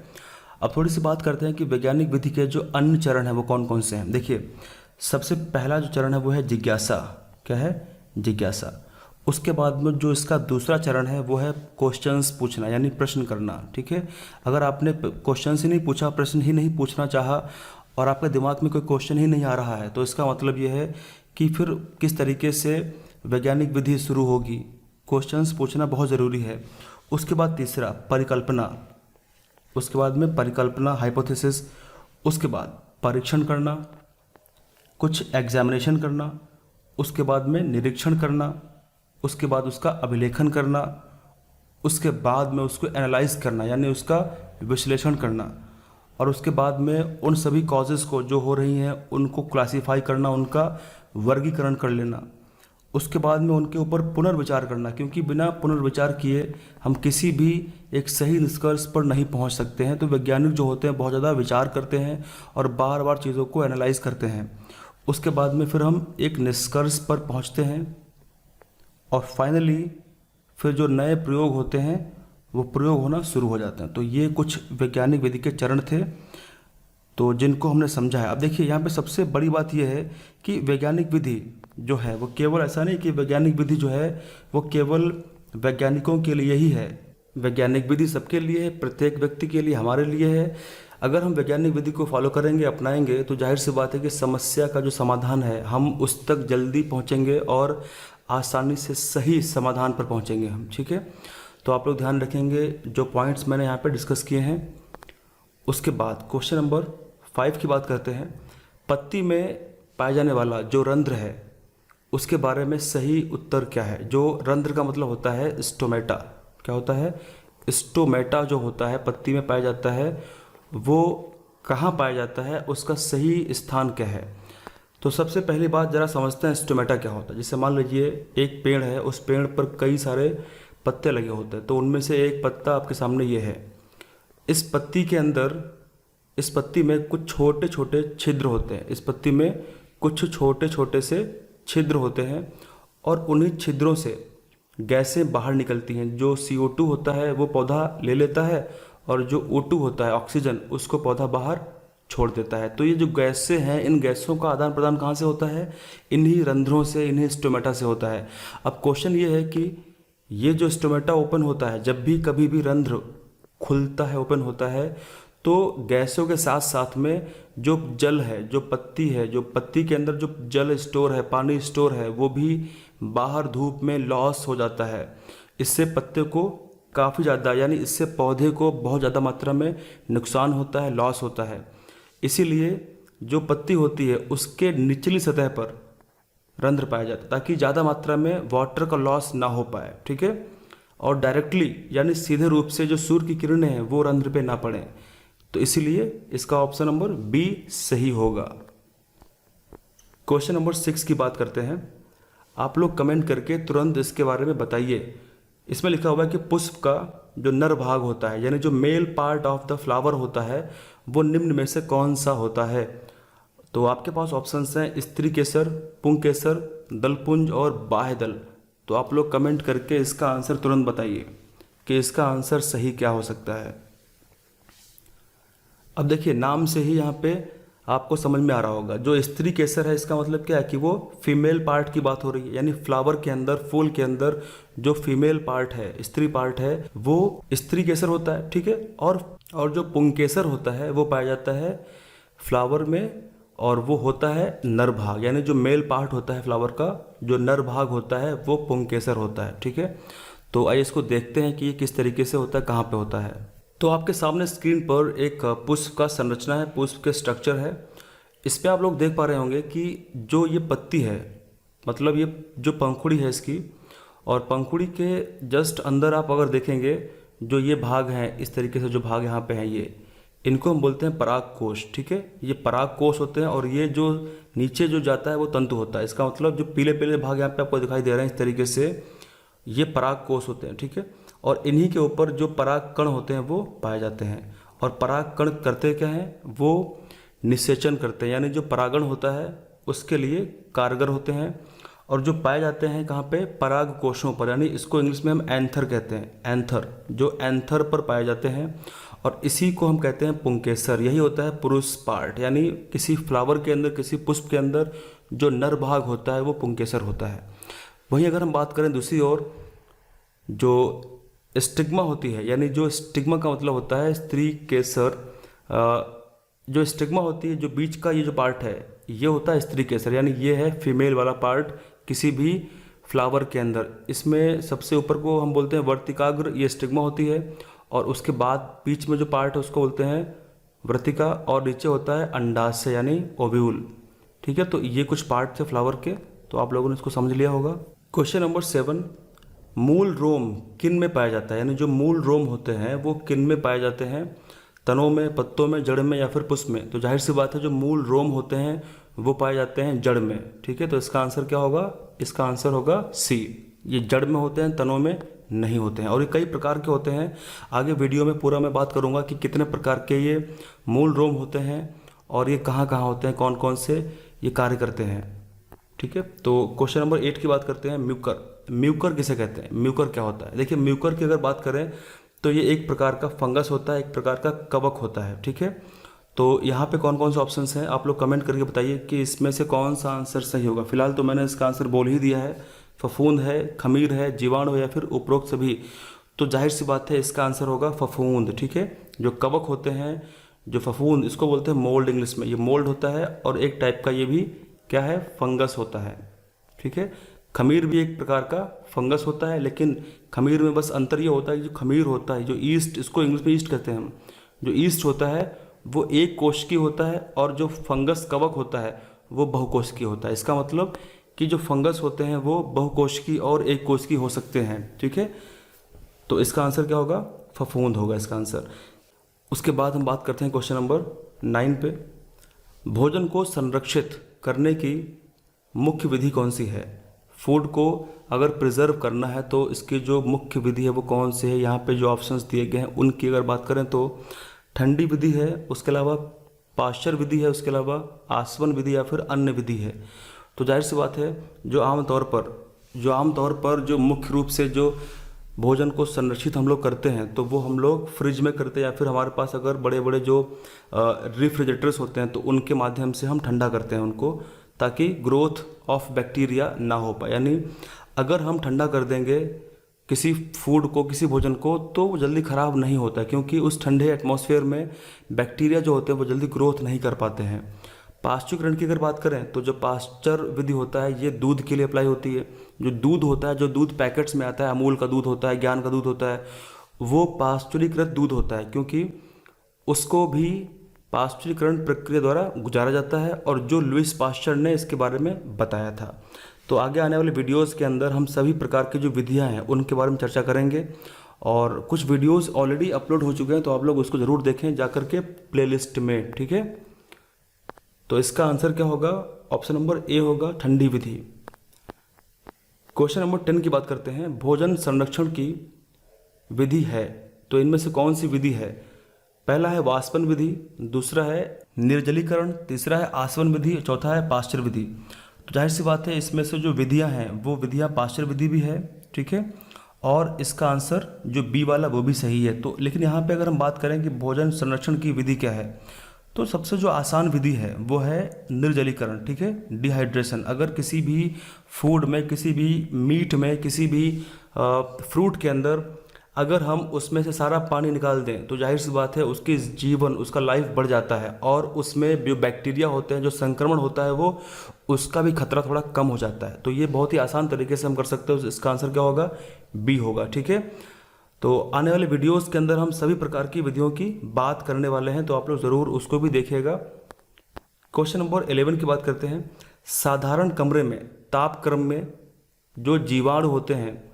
अब थोड़ी सी बात करते हैं कि वैज्ञानिक विधि के जो अन्य चरण हैं वो कौन कौन से हैं। देखिए, सबसे पहला जो चरण है वो है जिज्ञासा। क्या है? जिज्ञासा। उसके बाद में जो इसका दूसरा चरण है वो है क्वेश्चंस पूछना, यानी प्रश्न करना। ठीक है, अगर आपने क्वेश्चन ही नहीं पूछा, प्रश्न ही नहीं पूछना चाहा और आपके दिमाग में कोई क्वेश्चन ही नहीं आ रहा है, तो इसका मतलब ये है कि फिर किस तरीके से वैज्ञानिक विधि शुरू होगी। क्वेश्चंस पूछना बहुत ज़रूरी है। उसके बाद तीसरा परिकल्पना, उसके बाद में परिकल्पना, हाइपोथेसिस। उसके बाद परीक्षण करना, कुछ एग्जामिनेशन करना, उसके बाद में निरीक्षण करना, उसके बाद उसका अभिलेखन करना, उसके बाद में उसको एनालाइज करना, यानी उसका विश्लेषण करना, और उसके बाद में उन सभी कॉजेज़ को जो हो रही हैं उनको क्लासीफाई करना, उनका वर्गीकरण कर लेना। उसके बाद में उनके ऊपर पुनर्विचार करना, क्योंकि बिना पुनर्विचार किए हम किसी भी एक सही निष्कर्ष पर नहीं पहुंच सकते हैं। तो वैज्ञानिक जो होते हैं बहुत ज़्यादा विचार करते हैं और बार बार चीज़ों को एनालाइज करते हैं। उसके बाद में फिर हम एक निष्कर्ष पर पहुंचते हैं और फाइनली फिर जो नए प्रयोग होते हैं वो प्रयोग होना शुरू हो जाते हैं। तो ये कुछ वैज्ञानिक विधि के चरण थे तो जिनको हमने समझा है। अब देखिए, यहाँ पे सबसे बड़ी बात यह है कि वैज्ञानिक विधि जो है वो केवल ऐसा नहीं कि वैज्ञानिक विधि जो है वो केवल वैज्ञानिकों के लिए ही है। वैज्ञानिक विधि सबके लिए है, प्रत्येक व्यक्ति के लिए, हमारे लिए है। अगर हम वैज्ञानिक विधि को फॉलो करेंगे, अपनाएंगे, तो जाहिर सी बात है कि समस्या का जो समाधान है हम उस तक जल्दी पहुँचेंगे और आसानी से सही समाधान पर पहुँचेंगे हम। ठीक है, तो आप लोग ध्यान रखेंगे जो पॉइंट्स मैंने यहाँ पर डिस्कस किए हैं। उसके बाद क्वेश्चन नंबर 5 की बात करते हैं। पत्ती में पाया जाने वाला जो रंध्र है उसके बारे में सही उत्तर क्या है। जो रंध्र का मतलब होता है स्टोमेटा। क्या होता है? स्टोमेटा जो होता है पत्ती में पाया जाता है, वो कहाँ पाया जाता है, उसका सही स्थान क्या है। तो सबसे पहली बात जरा समझते हैं स्टोमेटा क्या होता है। जैसे मान लीजिए एक पेड़ है, उस पेड़ पर कई सारे पत्ते लगे होते हैं, तो उनमें से एक पत्ता आपके सामने ये है। इस पत्ती के अंदर, इस पत्ती में कुछ छोटे छोटे छिद्र होते हैं। इस पत्ती में कुछ छोटे छोटे से छिद्र होते हैं और उन्हीं छिद्रों से गैसें बाहर निकलती हैं। जो CO2 होता है वो पौधा ले लेता है और जो O2 होता है ऑक्सीजन, उसको पौधा बाहर छोड़ देता है। तो ये जो गैसें हैं, इन गैसों का आदान प्रदान कहाँ से होता है? इन्हीं रंध्रों से, इन्हीं स्टोमेटा से होता है। अब क्वेश्चन ये है कि ये जो स्टोमेटा ओपन होता है, जब भी कभी भी रंध्र खुलता है, ओपन होता है, तो गैसों के साथ साथ में जो जल है, जो पत्ती है, जो पत्ती के अंदर जो जल स्टोर है, पानी स्टोर है, वो भी बाहर धूप में लॉस हो जाता है। इससे पत्ते को काफ़ी ज़्यादा, यानी इससे पौधे को बहुत ज़्यादा मात्रा में नुकसान होता है, लॉस होता है। इसीलिए जो पत्ती होती है उसके निचली सतह पर रंध्र पाया जाता है ताकि ज़्यादा मात्रा में वाटर का लॉस ना हो पाए। ठीक है, और डायरेक्टली यानी सीधे रूप से जो सूर्य की किरणें हैं वो रंध्र पे ना पड़े। तो इसीलिए इसका ऑप्शन नंबर बी सही होगा। क्वेश्चन नंबर 6 की बात करते हैं। आप लोग कमेंट करके तुरंत इसके बारे में बताइए। इसमें लिखा हुआ है कि पुष्प का जो नर भाग होता है यानी जो male part of the flower होता है वो निम्न में से कौन सा होता है? तो आपके पास ऑप्शंस हैं स्त्री केसर, पुंग केसर, दलपुंज और बाह्य दल। तो आप लोग कमेंट करके इसका आंसर तुरंत बताइए कि इसका आंसर सही क्या हो सकता है। अब देखिए नाम से ही यहाँ पे आपको समझ में आ रहा होगा, जो स्त्री केसर है इसका मतलब क्या है कि वो फीमेल पार्ट की बात हो रही है, यानी फ्लावर के अंदर, फूल के अंदर जो फीमेल पार्ट है, स्त्री पार्ट है, वो स्त्री केसर होता है, ठीक है। और जो पुंकेसर होता है वो पाया जाता है फ्लावर में, और वो होता है नर भाग, यानी जो मेल पार्ट होता है फ्लावर का, जो नर भाग होता है वो पुंकेसर होता है, ठीक है। तो आइए इसको देखते हैं कि ये किस तरीके से होता है, कहाँ पे होता है। तो आपके सामने स्क्रीन पर एक पुष्प का संरचना है, पुष्प के स्ट्रक्चर है। इस पर आप लोग देख पा रहे होंगे कि जो ये पत्ती है, मतलब ये जो पंखुड़ी है इसकी, और पंखुड़ी के जस्ट अंदर आप अगर देखेंगे जो ये भाग हैं, इस तरीके से जो भाग यहाँ पे हैं, ये इनको हम बोलते हैं पराग कोश, ठीक है। ये पराग कोश होते हैं और ये जो नीचे जो जाता है वो तंतु होता है। इसका मतलब जो पीले पीले भाग यहाँ पे आपको दिखाई दे रहे हैं इस तरीके से, ये पराग कोश होते हैं, ठीक है। और इन्हीं के ऊपर जो पराग कण होते हैं वो पाए जाते हैं। और पराग कण करते क्या हैं, वो निषेचन करते हैं, यानी जो परागण होता है उसके लिए कारगर होते हैं। और जो पाए जाते हैं कहाँ पे, पराग कोशों पर, यानी इसको इंग्लिश में हम एंथर कहते हैं, एंथर, जो एंथर पर पाए जाते हैं। और इसी को हम कहते हैं पुंकेसर। यही होता है पुरुष पार्ट, यानी किसी फ्लावर के अंदर, किसी पुष्प के अंदर जो नर भाग होता है वो पुंकेसर होता है। वहीं अगर हम बात करें दूसरी ओर, जो स्टिग्मा होती है, यानी जो स्टिग्मा का मतलब होता है स्त्री केसर, जो स्टिग्मा होती है, जो बीच का ये जो पार्ट है ये होता है स्त्री केसर, यानी ये है फीमेल वाला पार्ट किसी भी फ्लावर के अंदर। इसमें सबसे ऊपर को हम बोलते हैं वर्तिकाग्र, ये स्टिग्मा होती है, और उसके बाद बीच में जो पार्ट है उसको बोलते हैं वर्तिका, और नीचे होता है अंडाशय यानी ओव्यूल, ठीक है। तो ये कुछ पार्ट थे फ्लावर के, तो आप लोगों ने इसको समझ लिया होगा। क्वेश्चन नंबर 7, मूल रोम किन में पाया जाता है, यानी जो मूल रोम होते हैं वो किन में पाए जाते हैं, तनों में, पत्तों में, जड़ में या फिर पुष्प में? तो जाहिर सी बात है जो मूल रोम होते हैं वो पाए जाते हैं जड़ में, ठीक है। तो इसका आंसर क्या होगा, इसका आंसर होगा सी, ये जड़ में होते हैं, तनों में नहीं होते हैं। और ये कई प्रकार के होते हैं, आगे वीडियो में पूरा मैं बात करूंगा कि कितने प्रकार के ये मूल रोम होते हैं और ये कहाँ कहाँ होते हैं, कौन कौन से ये कार्य करते हैं, ठीक है। तो क्वेश्चन नंबर 8 की बात करते हैं, म्यूकर। म्यूकर किसे कहते हैं, म्यूकर क्या होता है? देखिए म्यूकर की अगर बात करें तो ये एक प्रकार का फंगस होता है, एक प्रकार का कवक होता है, ठीक है। तो यहाँ पे कौन कौन से ऑप्शंस हैं आप लोग कमेंट करके बताइए कि इसमें से कौन सा आंसर सही होगा। फिलहाल तो मैंने इसका आंसर बोल ही दिया है, फफूंद है, खमीर है, जीवाणु है या फिर उपरोक्त सभी। तो जाहिर सी बात है इसका आंसर होगा फफूंद, ठीक है। जो कवक होते हैं, जो फफूंद, इसको बोलते हैं मोल्ड इंग्लिश में, ये मोल्ड होता है और एक टाइप का ये भी क्या है, फंगस होता है, ठीक है। खमीर भी एक प्रकार का फंगस होता है, लेकिन खमीर में बस अंतर ये होता है कि जो खमीर होता है, जो ईस्ट, इसको इंग्लिश में ईस्ट कहते हैं हम, जो ईस्ट होता है वो एक कोशिकी होता है और जो फंगस कवक होता है वो बहुकोशिकी होता है। इसका मतलब कि जो फंगस होते हैं वो बहुकोशिकी और एक कोशिकी हो सकते हैं, ठीक है। तो इसका आंसर क्या होगा, फफूंद होगा इसका आंसर। उसके बाद हम बात करते हैं क्वेश्चन नंबर 9 पे, भोजन को संरक्षित करने की मुख्य विधि कौन सी है? फूड को अगर प्रिजर्व करना है तो इसकी जो मुख्य विधि है वो कौन सी है? यहाँ पे जो ऑप्शंस दिए गए हैं उनकी अगर बात करें तो ठंडी विधि है, उसके अलावा पाश्चर विधि है, उसके अलावा आसवन विधि या फिर अन्य विधि है। तो जाहिर सी बात है जो आमतौर पर जो मुख्य रूप से जो भोजन को संरक्षित हम लोग करते हैं तो वो हम लोग फ्रिज में करते हैं, या फिर हमारे पास अगर बड़े बड़े जो रेफ्रिजरेटर्स होते हैं तो उनके माध्यम से हम ठंडा करते हैं उनको, ताकि ग्रोथ ऑफ बैक्टीरिया ना हो पाए। यानी अगर हम ठंडा कर देंगे किसी फूड को, किसी भोजन को, तो वो जल्दी ख़राब नहीं होता, क्योंकि उस ठंडे एटमॉस्फेयर में बैक्टीरिया जो होते हैं वो जल्दी ग्रोथ नहीं कर पाते हैं। पाश्चुकरण की अगर बात करें तो जो पाश्चर विधि होता है ये दूध के लिए अप्लाई होती है। जो दूध होता है, जो दूध पैकेट्स में आता है, अमूल का दूध होता है, ज्ञान का दूध होता है, वो पाश्चुरीकृत दूध होता है, क्योंकि उसको भी पाश्चुरीकरण प्रक्रिया द्वारा गुजारा जाता है, और जो लुईस पाश्चर ने इसके बारे में बताया था। तो आगे आने वाले वीडियोस के अंदर हम सभी प्रकार की जो विधियां हैं उनके बारे में चर्चा करेंगे, और कुछ वीडियोस ऑलरेडी अपलोड हो चुके हैं तो आप लोग उसको ज़रूर देखें जाकर के प्लेलिस्ट में, ठीक है। तो इसका आंसर क्या होगा, ऑप्शन नंबर ए होगा, ठंडी विधि। क्वेश्चन नंबर 10 की बात करते हैं, भोजन संरक्षण की विधि है तो इनमें से कौन सी विधि है? पहला है वाष्पन विधि, दूसरा है निर्जलीकरण, तीसरा है आसवन विधि, चौथा है पाश्चर विधि। तो जाहिर सी बात है इसमें से जो विधियां हैं वो विधियां पाश्चर विधि भी है, ठीक है, और इसका आंसर जो बी वाला वो भी सही है। तो लेकिन यहाँ पे अगर हम बात करें कि भोजन संरक्षण की विधि क्या है, तो सबसे जो आसान विधि है वो है निर्जलीकरण, ठीक है, डिहाइड्रेशन। अगर किसी भी फूड में, किसी भी मीट में, किसी भी फ्रूट के अंदर अगर हम उसमें से सारा पानी निकाल दें तो जाहिर सी बात है उसकी जीवन, उसका लाइफ बढ़ जाता है और उसमें जो बैक्टीरिया होते हैं, जो संक्रमण होता है वो उसका भी खतरा थोड़ा कम हो जाता है। तो ये बहुत ही आसान तरीके से हम कर सकते हैं। इसका आंसर क्या होगा? बी होगा, ठीक है। तो आने वाले वीडियोस के अंदर हम सभी प्रकार की विधियों की बात करने वाले हैं, तो आप लोग ज़रूर उसको भी देखिएगा। क्वेश्चन नंबर 11 की बात करते हैं। साधारण कमरे में तापक्रम में जो जीवाणु होते हैं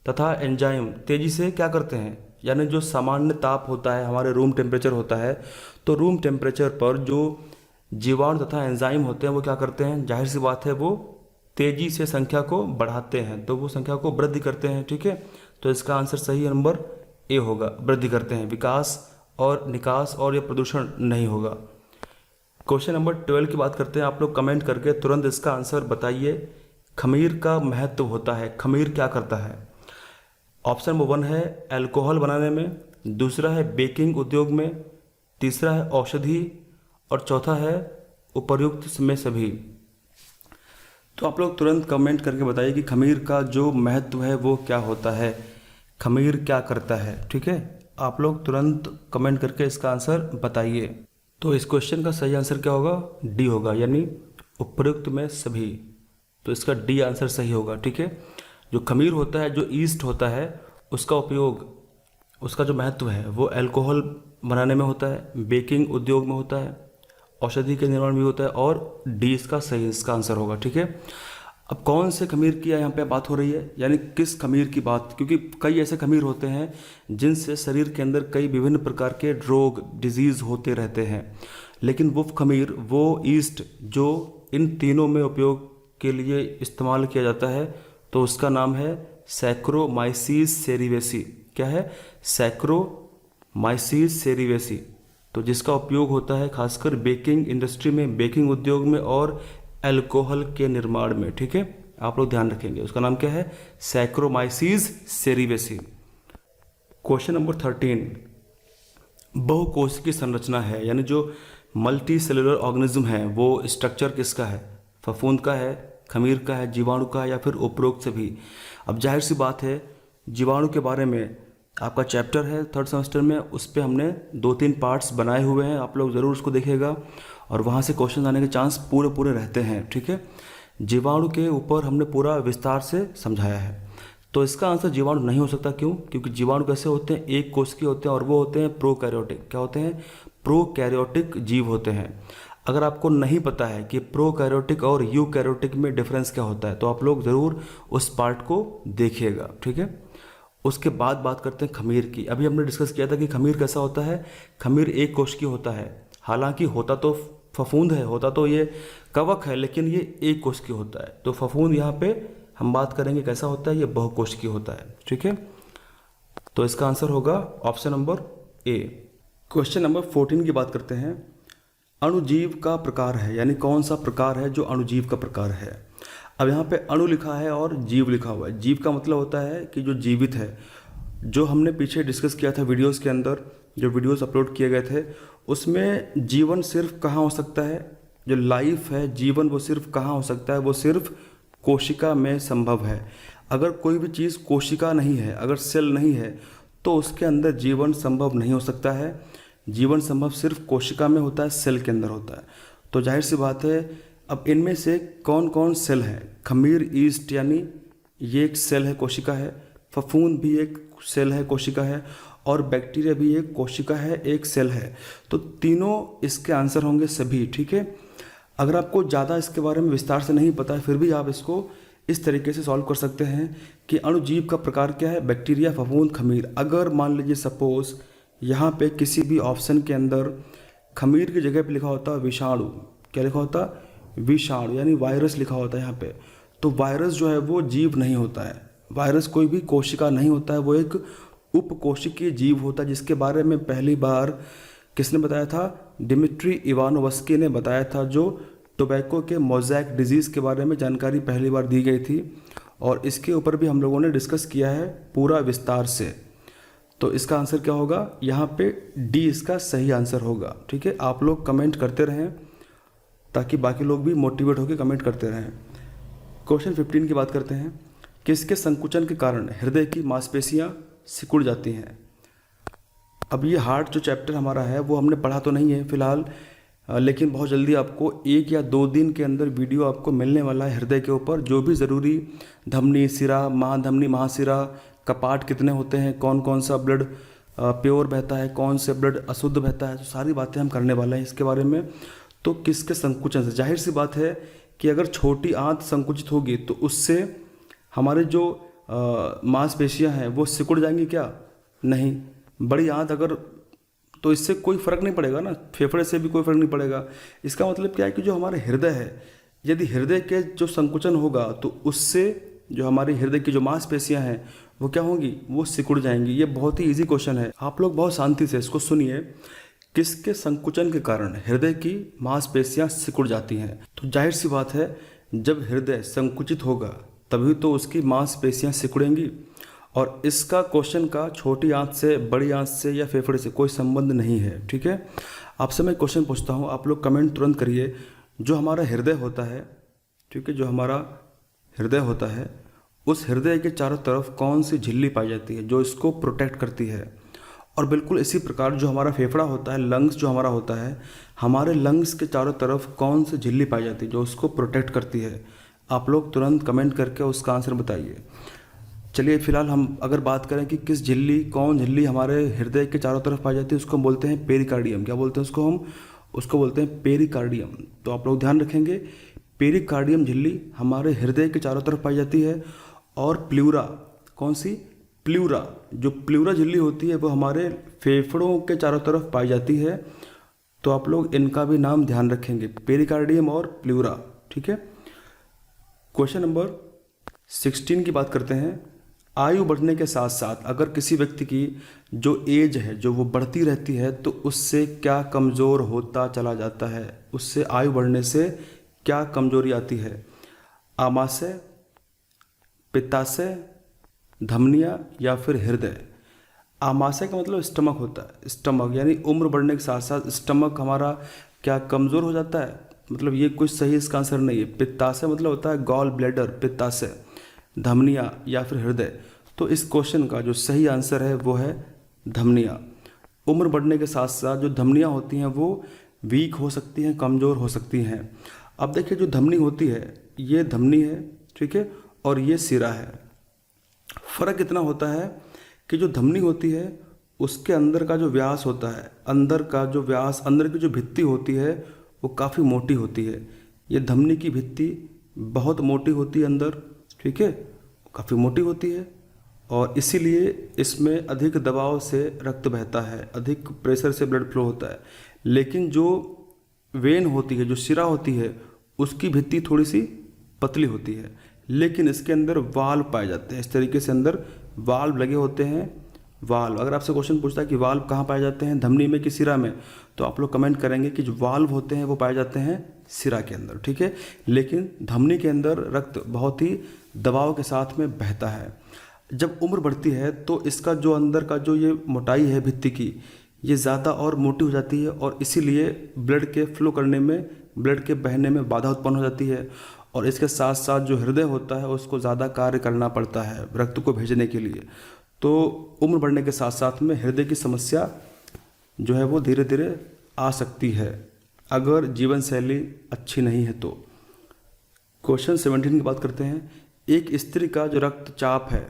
तथा एंजाइम तेजी से क्या करते हैं, यानी जो सामान्य ताप होता है, हमारे रूम टेम्परेचर होता है, तो रूम टेम्परेचर पर जो जीवाणु तथा एंजाइम होते हैं वो क्या करते हैं? जाहिर सी बात है वो तेजी से संख्या को बढ़ाते हैं, तो वो संख्या को वृद्धि करते हैं, ठीक है। तो इसका आंसर सही नंबर ए होगा, वृद्धि करते हैं। विकास और निकास और ये प्रदूषण नहीं होगा। क्वेश्चन नंबर 12 की बात करते हैं। आप लोग कमेंट करके तुरंत इसका आंसर बताइए। खमीर का महत्व होता है, खमीर क्या करता है? ऑप्शन नंबर 1 है अल्कोहल बनाने में, दूसरा है बेकिंग उद्योग में, तीसरा है औषधि और चौथा है उपर्युक्त में सभी। तो आप लोग तुरंत कमेंट करके बताइए कि खमीर का जो महत्व है वो क्या होता है, खमीर क्या करता है, ठीक है। आप लोग तुरंत कमेंट करके इसका आंसर बताइए। तो इस क्वेश्चन का सही आंसर क्या होगा? डी होगा, यानी उपर्युक्त में सभी। तो इसका डी आंसर सही होगा, ठीक है। जो खमीर होता है, जो ईस्ट होता है, उसका उपयोग, उसका जो महत्व है वो अल्कोहल बनाने में होता है, बेकिंग उद्योग में होता है, औषधि के निर्माण भी होता है, और डी इसका सही, इसका आंसर होगा, ठीक है। अब कौन से खमीर की यहाँ पे बात हो रही है, यानी किस खमीर की बात? क्योंकि कई ऐसे खमीर होते हैं जिनसे शरीर के अंदर कई विभिन्न प्रकार के रोग, डिजीज होते रहते हैं, लेकिन वो खमीर, वो ईस्ट जो इन तीनों में उपयोग के लिए इस्तेमाल किया जाता है, तो उसका नाम है सैक्रोमाइसीस सेरिवेसी। क्या है? सैक्रोमाइसीस सेरिवेसी। तो जिसका उपयोग होता है खासकर बेकिंग इंडस्ट्री में, बेकिंग उद्योग में और अल्कोहल के निर्माण में, ठीक है। आप लोग ध्यान रखेंगे, उसका नाम क्या है? सैक्रोमाइसीस सेरिवेसी। क्वेश्चन नंबर 13, बहुकोशिकीय संरचना है, यानी जो मल्टी सेलुलर ऑर्गेनिज्म है वो स्ट्रक्चर किसका है? फफूंद का है, खमीर का है, जीवाणु का है, या फिर उपरोक्त से भी? अब जाहिर सी बात है जीवाणु के बारे में आपका चैप्टर है 3rd सेमेस्टर में, उस पर हमने 2-3 पार्ट्स बनाए हुए हैं, आप लोग ज़रूर उसको देखिएगा और वहाँ से क्वेश्चन आने के चांस पूरे रहते हैं, ठीक है। जीवाणु के ऊपर हमने पूरा विस्तार से समझाया है। तो इसका आंसर जीवाणु नहीं हो सकता। क्यों? क्योंकि जीवाणु कैसे होते हैं? एक कोशिकीय होते हैं और वो होते हैं प्रोकैरियोटिक। क्या होते हैं? प्रोकैरियोटिक जीव होते हैं। अगर आपको नहीं पता है कि प्रोकैरियोटिक और यूकैरियोटिक में डिफरेंस क्या होता है तो आप लोग ज़रूर उस पार्ट को देखिएगा, ठीक है। उसके बाद बात करते हैं खमीर की। अभी हमने डिस्कस किया था कि खमीर कैसा होता है। खमीर एक कोशिकीय होता है, हालांकि होता तो फफूंद है, होता तो ये कवक है, लेकिन ये एक कोशिकीय होता है। तो फफूंद यहाँ पे हम बात करेंगे कैसा होता है, ये बहुकोशिकीय होता है, ठीक है। तो इसका आंसर होगा option number A. Question number 14 की बात करते हैं। अणुजीव का प्रकार है, यानी कौन सा प्रकार है जो अणुजीव का प्रकार है। अब यहाँ पे अणु लिखा है और जीव लिखा हुआ है। जीव का मतलब होता है कि जो जीवित है। जो हमने पीछे डिस्कस किया था वीडियोस के अंदर, जो वीडियोस अपलोड किए गए थे, उसमें जीवन सिर्फ कहाँ हो सकता है, जो लाइफ है, जीवन वो सिर्फ कहाँ हो सकता है, वो सिर्फ कोशिका में संभव है। अगर कोई भी चीज़ कोशिका नहीं है, अगर सेल नहीं है, तो उसके अंदर जीवन संभव नहीं हो सकता है। जीवन संभव सिर्फ कोशिका में होता है, सेल के अंदर होता है। तो जाहिर सी बात है, अब इनमें से कौन कौन सेल हैं? खमीर, ईस्ट, यानी ये एक सेल है, कोशिका है। फफूंद भी एक सेल है, कोशिका है, और बैक्टीरिया भी एक कोशिका है, एक सेल है। तो तीनों इसके आंसर होंगे सभी, ठीक है। अगर आपको ज़्यादा इसके बारे में विस्तार से नहीं पता है, फिर भी आप इसको इस तरीके से सॉल्व कर सकते हैं कि अणुजीव का प्रकार क्या है, बैक्टीरिया, फफूंद, खमीर। अगर मान लीजिए सपोज यहाँ पे किसी भी ऑप्शन के अंदर खमीर की जगह पे लिखा होता विषाणु, क्या लिखा होता? विषाणु, यानी वायरस लिखा होता है यहाँ पे, तो वायरस जो है वो जीव नहीं होता है। वायरस कोई भी कोशिका नहीं होता है, वो एक उपकोशिकीय जीव होता है, जिसके बारे में पहली बार किसने बताया था? डिमिट्री इवानोव्स्की ने बताया था, जो टोबैको के मोज़ैक डिजीज़ के बारे में जानकारी पहली बार दी गई थी, और इसके ऊपर भी हम लोगों ने डिस्कस किया है पूरा विस्तार से। तो इसका आंसर क्या होगा? यहाँ पे डी इसका सही आंसर होगा। ठीक है, आप लोग कमेंट करते रहें ताकि बाकी लोग भी मोटिवेट होकर कमेंट करते रहें। क्वेश्चन 15 की बात करते हैं। किसके संकुचन के कारण हृदय की मांसपेशियां सिकुड़ जाती हैं? अब ये हार्ट जो चैप्टर हमारा है वो हमने पढ़ा तो नहीं है फिलहाल, लेकिन बहुत जल्दी आपको 1 या 2 दिन के अंदर वीडियो आपको मिलने वाला है हृदय के ऊपर, जो भी ज़रूरी धमनी, सिरा, महाधमनी, महासिरा, कपाट कितने होते हैं, कौन कौन सा ब्लड प्योर बहता है, कौन से ब्लड अशुद्ध बहता है, तो सारी बातें हम करने वाले हैं इसके बारे में। तो किसके संकुचन से, जाहिर सी बात है कि अगर छोटी आंत संकुचित होगी तो उससे हमारे जो मांसपेशियां हैं वो सिकुड़ जाएंगी क्या? नहीं। बड़ी आंत अगर, तो इससे कोई फ़र्क नहीं पड़ेगा ना, फेफड़े से भी कोई फ़र्क नहीं पड़ेगा। इसका मतलब क्या है कि जो हमारे हृदय है, यदि हृदय के जो संकुचन होगा तो उससे जो हमारी हृदय की जो मांसपेशियां हैं वो क्या होंगी? वो सिकुड़ जाएंगी। ये बहुत ही इजी क्वेश्चन है, आप लोग बहुत शांति से इसको सुनिए। किसके संकुचन के कारण हृदय की मांसपेशियां सिकुड़ जाती हैं? तो जाहिर सी बात है, जब हृदय संकुचित होगा तभी तो उसकी मांसपेशियां सिकुड़ेंगी, और इसका क्वेश्चन का छोटी आंत से, बड़ी आंत से या फेफड़े से कोई संबंध नहीं है। ठीक है, आपसे मैं क्वेश्चन पूछता हूँ, आप लोग कमेंट तुरंत करिए। जो हमारा हृदय होता है, ठीक है, जो हमारा हृदय होता है, उस हृदय के चारों तरफ कौन सी झिल्ली पाई जाती है जो इसको प्रोटेक्ट करती है? और बिल्कुल इसी प्रकार जो हमारा फेफड़ा होता है, लंग्स जो हमारा होता है, हमारे लंग्स के चारों तरफ कौन सी झिल्ली पाई जाती है जो उसको प्रोटेक्ट करती है? आप लोग तुरंत कमेंट करके उसका आंसर बताइए। चलिए फिलहाल हम अगर बात करें कि किस झिल्ली, कौन झिल्ली हमारे हृदय के चारों तरफ पाई जाती है, उसको हम बोलते हैं पेरिकार्डियम। क्या बोलते हैं उसको? हम उसको बोलते हैं पेरिकार्डियम। तो आप लोग ध्यान रखेंगे, पेरिकार्डियम झिल्ली हमारे हृदय के चारों तरफ पाई जाती है। और प्लूरा, कौन सी? प्लूरा, जो प्लूरा झिल्ली होती है वो हमारे फेफड़ों के चारों तरफ पाई जाती है। तो आप लोग इनका भी नाम ध्यान रखेंगे, पेरिकार्डियम और प्लूरा। ठीक है, क्वेश्चन नंबर 16 की बात करते हैं। आयु बढ़ने के साथ साथ अगर किसी व्यक्ति की जो एज है, जो वो बढ़ती रहती है, तो उससे क्या कमज़ोर होता चला जाता है? उससे आयु बढ़ने से क्या कमजोरी आती है? आमाशय, पित्ताशय, धमनियाँ या फिर हृदय? आमाशय का मतलब स्टमक होता है, स्टमक, यानी उम्र बढ़ने के साथ साथ स्टमक हमारा क्या कमज़ोर हो जाता है? मतलब ये कुछ सही इसका आंसर नहीं है। पित्ताशय मतलब होता है गॉल ब्लैडर, पित्ताशय, धमनियाँ या फिर हृदय। तो इस क्वेश्चन का जो सही आंसर है वो है धमनियाँ। उम्र बढ़ने के साथ साथ जो धमनियाँ होती हैं वो वीक हो सकती हैं, कमज़ोर हो सकती हैं। अब देखिए, जो धमनी होती है, ये धमनी है, ठीक है, और ये सिरा है। फ़र्क इतना होता है कि जो धमनी होती है उसके अंदर का जो व्यास होता है, अंदर का जो व्यास, अंदर की जो भित्ति होती है वो काफ़ी मोटी होती है। ये धमनी की भित्ति बहुत मोटी होती है अंदर, ठीक है, काफ़ी मोटी होती है, और इसीलिए इसमें अधिक दबाव से रक्त बहता है, अधिक प्रेशर से ब्लड फ्लो होता है। लेकिन जो वेन होती है, जो शिरा होती है, उसकी भित्ति थोड़ी सी पतली होती है, लेकिन इसके अंदर वाल्व पाए जाते हैं। इस तरीके से अंदर वाल्व लगे होते हैं। वाल्व, अगर आपसे क्वेश्चन पूछता है कि वाल्व कहाँ पाए जाते हैं, धमनी में कि सिरा में, तो आप लोग कमेंट करेंगे कि जो वाल्व होते हैं वो पाए जाते हैं सिरा के अंदर, ठीक है। लेकिन धमनी के अंदर रक्त बहुत ही दबाव के साथ में बहता है। जब उम्र बढ़ती है तो इसका जो अंदर का जो ये मोटाई है भित्ति की, ये ज़्यादा और मोटी हो जाती है, और इसीलिए ब्लड के फ्लो करने में, ब्लड के बहने में बाधा उत्पन्न हो जाती है। और इसके साथ साथ जो हृदय होता है उसको ज़्यादा कार्य करना पड़ता है रक्त को भेजने के लिए। तो उम्र बढ़ने के साथ साथ में हृदय की समस्या जो है वो धीरे धीरे आ सकती है, अगर जीवन शैली अच्छी नहीं है तो। क्वेश्चन 17 की बात करते हैं। एक स्त्री का जो रक्तचाप है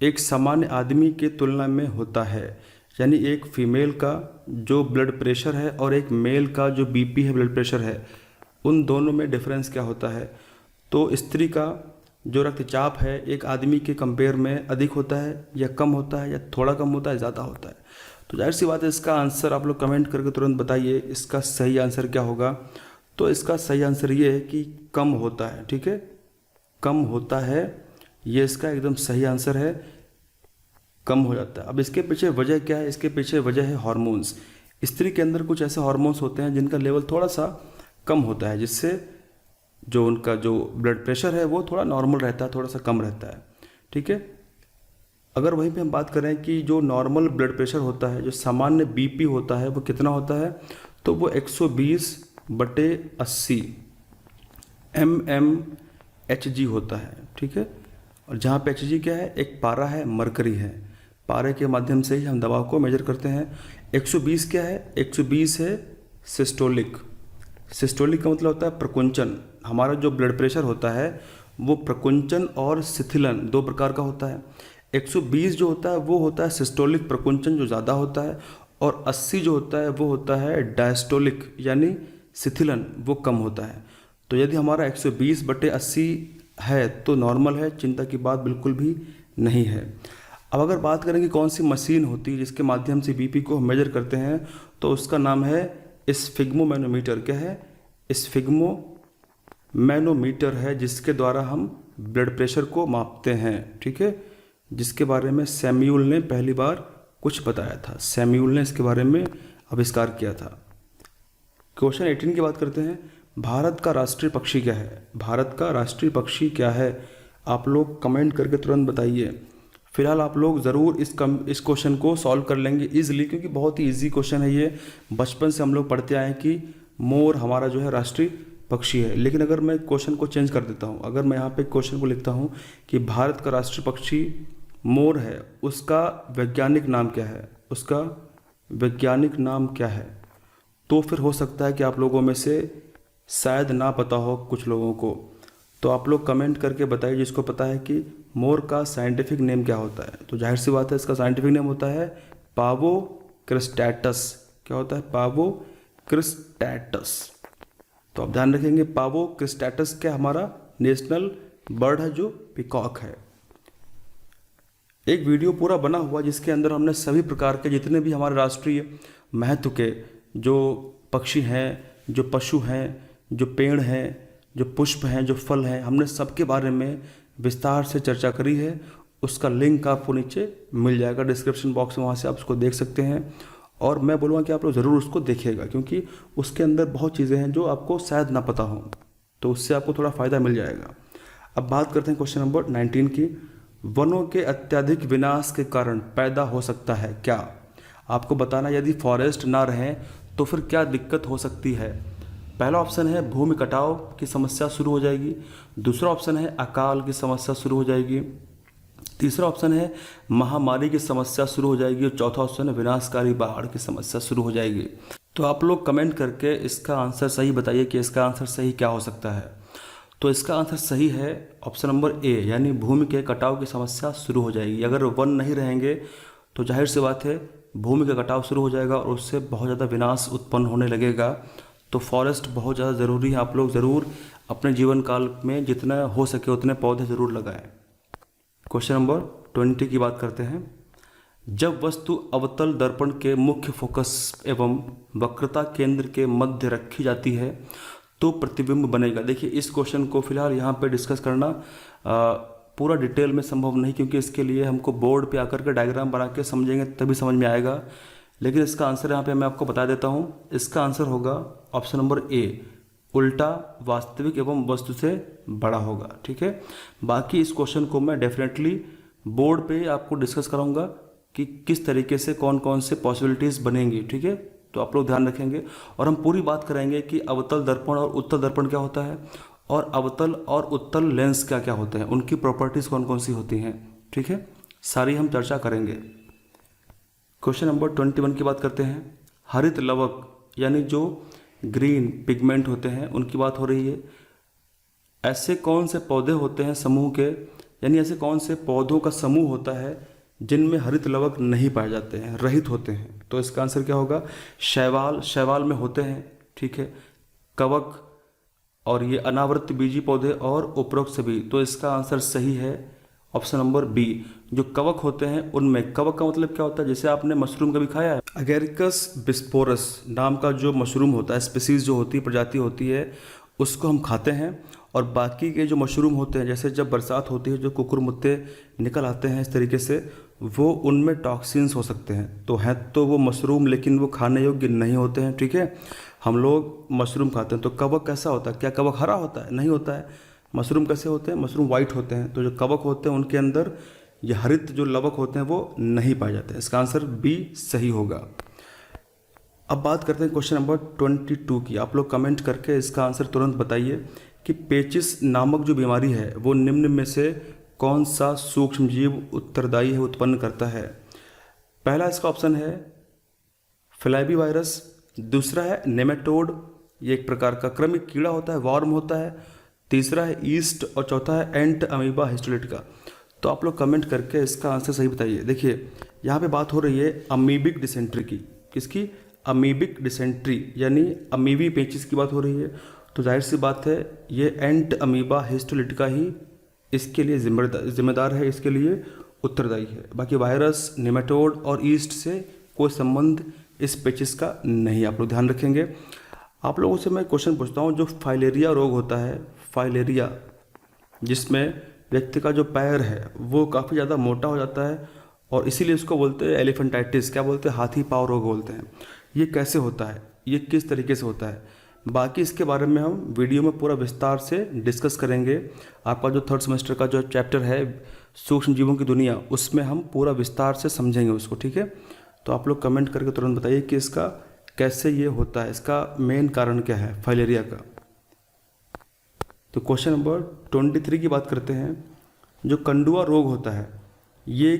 एक सामान्य आदमी के तुलना में होता है, यानी एक फीमेल का जो ब्लड प्रेशर है और एक मेल का जो बीपी है, ब्लड प्रेशर है, उन दोनों में डिफरेंस क्या होता है? तो स्त्री का जो रक्तचाप है एक आदमी के कंपेयर में अधिक होता है या कम होता है, या थोड़ा कम होता है, ज़्यादा होता है? तो जाहिर सी बात है, इसका आंसर आप लोग कमेंट करके तुरंत बताइए इसका सही आंसर क्या होगा। तो इसका सही आंसर ये है कि कम होता है, ठीक है, कम होता है, ये इसका एकदम सही आंसर है। कम हो जाता है। अब इसके पीछे वजह क्या है? इसके पीछे वजह है हार्मोन्स। स्त्री के अंदर कुछ ऐसे हार्मोन्स होते हैं जिनका लेवल थोड़ा सा कम होता है, जिससे जो उनका जो ब्लड प्रेशर है वो थोड़ा नॉर्मल रहता है, थोड़ा सा कम रहता है। ठीक है। अगर वहीं पे हम बात करें कि जो नॉर्मल ब्लड प्रेशर होता है, जो सामान्य बीपी होता है, वो कितना होता है? तो वो 120/80 mmHg होता है। ठीक है। और जहाँ पे Hg क्या है? एक पारा है, मरकरी है। पारे के माध्यम से ही हम दबाव को मेजर करते हैं। 120 क्या है? 120 है सिस्टोलिक। सिस्टोलिक का मतलब होता है प्रकुंचन। हमारा जो ब्लड प्रेशर होता है वो प्रकुंचन और शिथिलन 2 प्रकार का होता है। 120 जो होता है वो होता है सिस्टोलिक, प्रकुंचन जो ज़्यादा होता है, और 80 जो होता है वो होता है डायस्टोलिक, यानी शिथिलन वो कम होता है। तो यदि हमारा 120/80 है तो नॉर्मल है, चिंता की बात बिल्कुल भी नहीं है। अब अगर बात करें कि कौन सी मशीन होती है जिसके माध्यम से बीपी को हम मेजर करते हैं, तो उसका नाम है स्फिग्मोमैनोमीटर। क्या है? स्फिग्मोमैनोमीटर है, जिसके द्वारा हम ब्लड प्रेशर को मापते हैं। ठीक है। जिसके बारे में सैम्यूल ने पहली बार कुछ बताया था। सैम्यूल ने इसके बारे में आविष्कार किया था। क्वेश्चन 18 की बात करते हैं। भारत का राष्ट्रीय पक्षी क्या है? भारत का राष्ट्रीय पक्षी क्या है? आप लोग कमेंट करके तुरंत बताइए। फिलहाल आप लोग ज़रूर इस क्वेश्चन को सॉल्व कर लेंगे इजीली, क्योंकि बहुत ही इजी क्वेश्चन है ये। बचपन से हम लोग पढ़ते आए हैं कि मोर हमारा जो है राष्ट्रीय पक्षी है। लेकिन अगर मैं क्वेश्चन को चेंज कर देता हूँ, अगर मैं यहाँ पे क्वेश्चन को लिखता हूँ कि भारत का राष्ट्रीय पक्षी मोर है, उसका वैज्ञानिक नाम क्या है? उसका वैज्ञानिक नाम क्या है? तो फिर हो सकता है कि आप लोगों में से शायद ना पता हो कुछ लोगों को, तो आप लोग कमेंट करके बताइए जिसको पता है कि मोर का साइंटिफिक नेम क्या होता है। तो जाहिर सी बात है इसका साइंटिफिक नेम होता है पावो क्रिस्टैटस। क्या होता है? पावो क्रिस्टैटस। तो आप ध्यान रखेंगे, पावो क्रिस्टैटस क्या हमारा नेशनल बर्ड है, जो पिकॉक है। एक वीडियो पूरा बना हुआ जिसके अंदर हमने सभी प्रकार के जितने भी हमारे राष्ट्रीय महत्व के जो पक्षी हैं, जो पशु हैं, जो पेड़ हैं, जो पुष्प हैं, जो फल हैं, हमने सबके बारे में विस्तार से चर्चा करी है। उसका लिंक आपको नीचे मिल जाएगा डिस्क्रिप्शन बॉक्स में, वहाँ से आप उसको देख सकते हैं। और मैं बोलूँगा कि आप लोग ज़रूर उसको देखिएगा, क्योंकि उसके अंदर बहुत चीज़ें हैं जो आपको शायद ना पता हो, तो उससे आपको थोड़ा फ़ायदा मिल जाएगा। अब बात करते हैं क्वेश्चन नंबर 19 की। वनों के अत्यधिक विनाश के कारण पैदा हो सकता है क्या? आपको बताना, यदि फॉरेस्ट ना रहें तो फिर क्या दिक्कत हो सकती है। पहला ऑप्शन है भूमि कटाव की समस्या शुरू हो जाएगी। दूसरा ऑप्शन है अकाल की समस्या शुरू हो जाएगी। तीसरा ऑप्शन है महामारी की समस्या शुरू हो जाएगी। और चौथा ऑप्शन है विनाशकारी बाढ़ की समस्या शुरू हो जाएगी। तो आप लोग कमेंट करके इसका आंसर सही बताइए कि इसका आंसर सही क्या हो सकता है। तो इसका आंसर सही है ऑप्शन नंबर ए, यानी भूमि के कटाव की समस्या शुरू हो जाएगी। अगर वन नहीं रहेंगे तो जाहिर सी बात है भूमि का कटाव शुरू हो जाएगा और उससे बहुत ज़्यादा विनाश उत्पन्न होने लगेगा। तो फॉरेस्ट बहुत ज़्यादा ज़रूरी है। आप लोग ज़रूर अपने जीवन काल में जितना हो सके उतने पौधे ज़रूर लगाएं। क्वेश्चन नंबर 20 की बात करते हैं। जब वस्तु अवतल दर्पण के मुख्य फोकस एवं वक्रता केंद्र के मध्य रखी जाती है तो प्रतिबिंब बनेगा। देखिए, इस क्वेश्चन को फिलहाल यहाँ पे डिस्कस करना पूरा डिटेल में संभव नहीं, क्योंकि इसके लिए हमको बोर्ड पे आकर के डायग्राम बना के समझेंगे तभी समझ में आएगा। लेकिन इसका आंसर यहाँ पे मैं आपको बता देता हूँ। इसका आंसर होगा ऑप्शन नंबर ए, उल्टा वास्तविक एवं वस्तु से बड़ा होगा। ठीक है। बाकी इस क्वेश्चन को मैं डेफिनेटली बोर्ड पे आपको डिस्कस कराऊंगा कि किस तरीके से कौन कौन से पॉसिबिलिटीज़ बनेंगी। ठीक है। तो आप लोग ध्यान रखेंगे और हम पूरी बात करेंगे कि अवतल दर्पण और उत्तल दर्पण क्या होता है, और अवतल और उत्तल लेंस क्या क्या होते हैं, उनकी प्रॉपर्टीज़ कौन कौन सी होती हैं। ठीक है। सारी हम चर्चा करेंगे। क्वेश्चन नंबर 21 की बात करते हैं। हरित लवक यानी जो ग्रीन पिगमेंट होते हैं उनकी बात हो रही है। ऐसे कौन से पौधे होते हैं समूह के, यानी ऐसे कौन से पौधों का समूह होता है जिनमें हरित लवक नहीं पाए जाते हैं, रहित होते हैं। तो इसका आंसर क्या होगा? शैवाल, शैवाल में होते हैं। ठीक है। कवक और ये अनावृत बीजी पौधे और उपरोक्त सभी। तो इसका आंसर सही है ऑप्शन नंबर बी। जो कवक होते हैं उनमें, कवक का मतलब क्या होता है? जैसे आपने मशरूम कभी खाया है, अगेरिकस बिस्पोरस नाम का जो मशरूम होता है, स्पीसीज जो होती है, प्रजाति होती है, उसको हम खाते हैं। और बाकी के जो मशरूम होते हैं, जैसे जब बरसात होती है जो कुकुर मुत्ते निकल आते हैं इस तरीके से, वो उनमें टॉक्सिन्स हो सकते हैं। तो हैं तो वो मशरूम, लेकिन वो खाने योग्य नहीं होते हैं, ठीक है। हम लोग मशरूम खाते हैं तो कवक कैसा होता है? क्या कवक हरा होता है? नहीं होता है। मशरूम कैसे होते हैं? मशरूम वाइट होते हैं। तो जो कवक होते हैं उनके अंदर ये हरित जो लवक होते हैं वो नहीं पाए जाते हैं। इसका आंसर बी सही होगा। अब बात करते हैं क्वेश्चन नंबर 22 की। आप लोग कमेंट करके इसका आंसर तुरंत बताइए कि पेचिस नामक जो बीमारी है वो निम्न में से कौन सा सूक्ष्म जीव उत्तरदायी है, उत्पन्न करता है? पहला इसका ऑप्शन है फ्लैबी वायरस, दूसरा है नेमेटोड, ये एक प्रकार का कृमि कीड़ा होता है, वॉर्म होता है, तीसरा है ईस्ट और चौथा है एंट अमीबा हिस्टोलिटिका। तो आप लोग कमेंट करके इसका आंसर सही बताइए। देखिए यहाँ पे बात हो रही है अमीबिक डिसेंट्री की। किसकी? अमीबिक डिसेंट्री, यानी अमीबी पेचिस की बात हो रही है। तो जाहिर सी बात है ये एंट अमीबा हिस्टोलिटिका ही इसके लिए जिम्मेदार है, इसके लिए उत्तरदायी है। बाकी वायरस, नेमेटोड और ईस्ट से कोई संबंध इस पेचिस का नहीं। आप लोग ध्यान रखेंगे। आप लोगों से मैं क्वेश्चन पूछता हूँ, जो फाइलेरिया रोग होता है, फाइलेरिया, जिसमें व्यक्ति का जो पैर है वो काफ़ी ज़्यादा मोटा हो जाता है और इसीलिए इसको बोलते हैं एलिफेंटाइटिस, क्या बोलते हैं? हाथी पाँव रोग बोलते हैं। ये कैसे होता है, ये किस तरीके से होता है, बाकी इसके बारे में हम वीडियो में पूरा विस्तार से डिस्कस करेंगे। आपका जो 3rd सेमेस्टर का जो चैप्टर है सूक्ष्म जीवों की दुनिया, उसमें हम पूरा विस्तार से समझेंगे उसको, ठीक है। तो आप लोग कमेंट करके तुरंत बताइए कि इसका कैसे ये होता है, इसका मेन कारण क्या है फाइलेरिया का। तो क्वेश्चन नंबर 23 की बात करते हैं। जो कंडुआ रोग होता है ये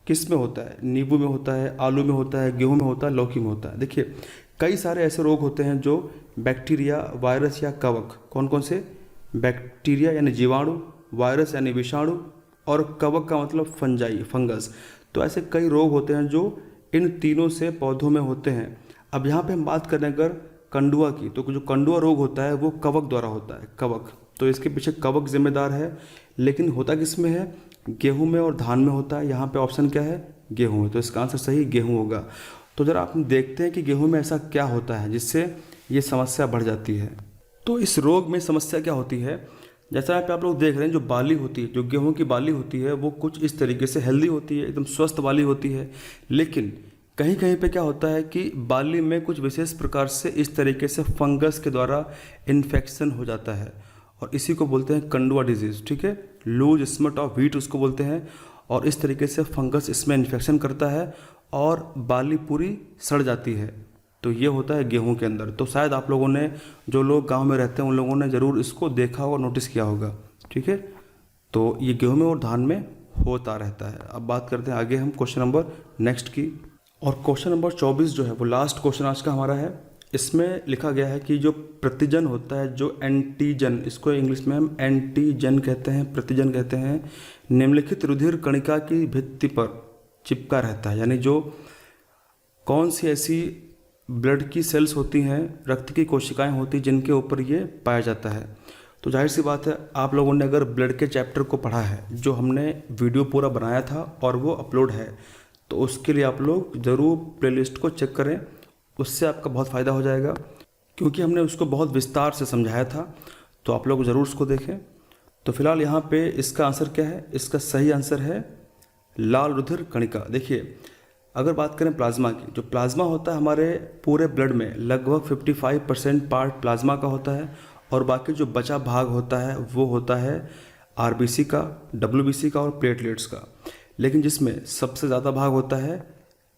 किस में होता है? नींबू में होता है, आलू में होता है, गेहूं में होता है, लौकी में होता है। देखिए कई सारे ऐसे रोग होते हैं जो बैक्टीरिया, वायरस या कवक, कौन कौन से? बैक्टीरिया यानी जीवाणु, वायरस यानी विषाणु और कवक का मतलब फंजाई, फंगस। तो ऐसे कई रोग होते हैं जो इन तीनों से पौधों में होते हैं। अब यहाँ पे हम बात करें अगर कंडुआ की, तो जो कंडुआ रोग होता है वो कवक द्वारा होता है, कवक। तो इसके पीछे कवक जिम्मेदार है, लेकिन होता किस में है? गेहूं में और धान में होता है। यहाँ पे ऑप्शन क्या है? गेहूं में। तो इसका आंसर सही गेहूं होगा। तो जरा आप देखते हैं कि गेहूं में ऐसा क्या होता है जिससे ये समस्या बढ़ जाती है। तो इस रोग में समस्या क्या होती है? जैसा यहाँ पे आप लोग देख रहे हैं, जो बाली होती है, जो गेहूं की बाली होती है वो कुछ इस तरीके से हेल्दी होती है, एकदम स्वस्थ बाली होती है। लेकिन कहीं कहीं पे क्या होता है कि बाली में कुछ विशेष प्रकार से इस तरीके से फंगस के द्वारा इन्फेक्शन हो जाता है और इसी को बोलते हैं कंडुआ डिजीज़, ठीक है। लूज स्मट ऑफ व्हीट उसको बोलते हैं। और इस तरीके से फंगस इसमें इन्फेक्शन करता है और बाली पूरी सड़ जाती है। तो ये होता है गेहूं के अंदर। तो शायद आप लोगों ने, जो लोग गांव में रहते हैं उन लोगों ने ज़रूर इसको देखा होगा, नोटिस किया होगा, ठीक है। तो ये गेहूं में और धान में होता रहता है। अब बात करते हैं आगे हम क्वेश्चन नंबर नेक्स्ट की। और क्वेश्चन नंबर 24 जो है वो लास्ट क्वेश्चन आज का हमारा है। इसमें लिखा गया है कि जो प्रतिजन होता है, जो एंटीजन, इसको इंग्लिश में हम एंटीजन कहते हैं, प्रतिजन कहते हैं, निम्नलिखित रुधिर कणिका की भित्ति पर चिपका रहता है। यानी जो कौन सी ऐसी ब्लड की सेल्स होती हैं, रक्त की कोशिकाएं होती हैं जिनके ऊपर ये पाया जाता है। तो जाहिर सी बात है आप लोगों ने अगर ब्लड के चैप्टर को पढ़ा है, जो हमने वीडियो पूरा बनाया था और वो अपलोड है, तो उसके लिए आप लोग ज़रूर प्लेलिस्ट को चेक करें, उससे आपका बहुत फ़ायदा हो जाएगा, क्योंकि हमने उसको बहुत विस्तार से समझाया था। तो आप लोग ज़रूर उसको देखें। तो फिलहाल यहाँ पे इसका आंसर क्या है? इसका सही आंसर है लाल रुधिर कणिका। देखिए अगर बात करें प्लाज्मा की, जो प्लाज्मा होता है हमारे पूरे ब्लड में लगभग 55% पार्ट प्लाज्मा का होता है और बाकी जो बचा भाग होता है वो होता है आरबीसी का, डब्ल्यूबीसी का और प्लेटलेट्स का। लेकिन जिसमें सबसे ज़्यादा भाग होता है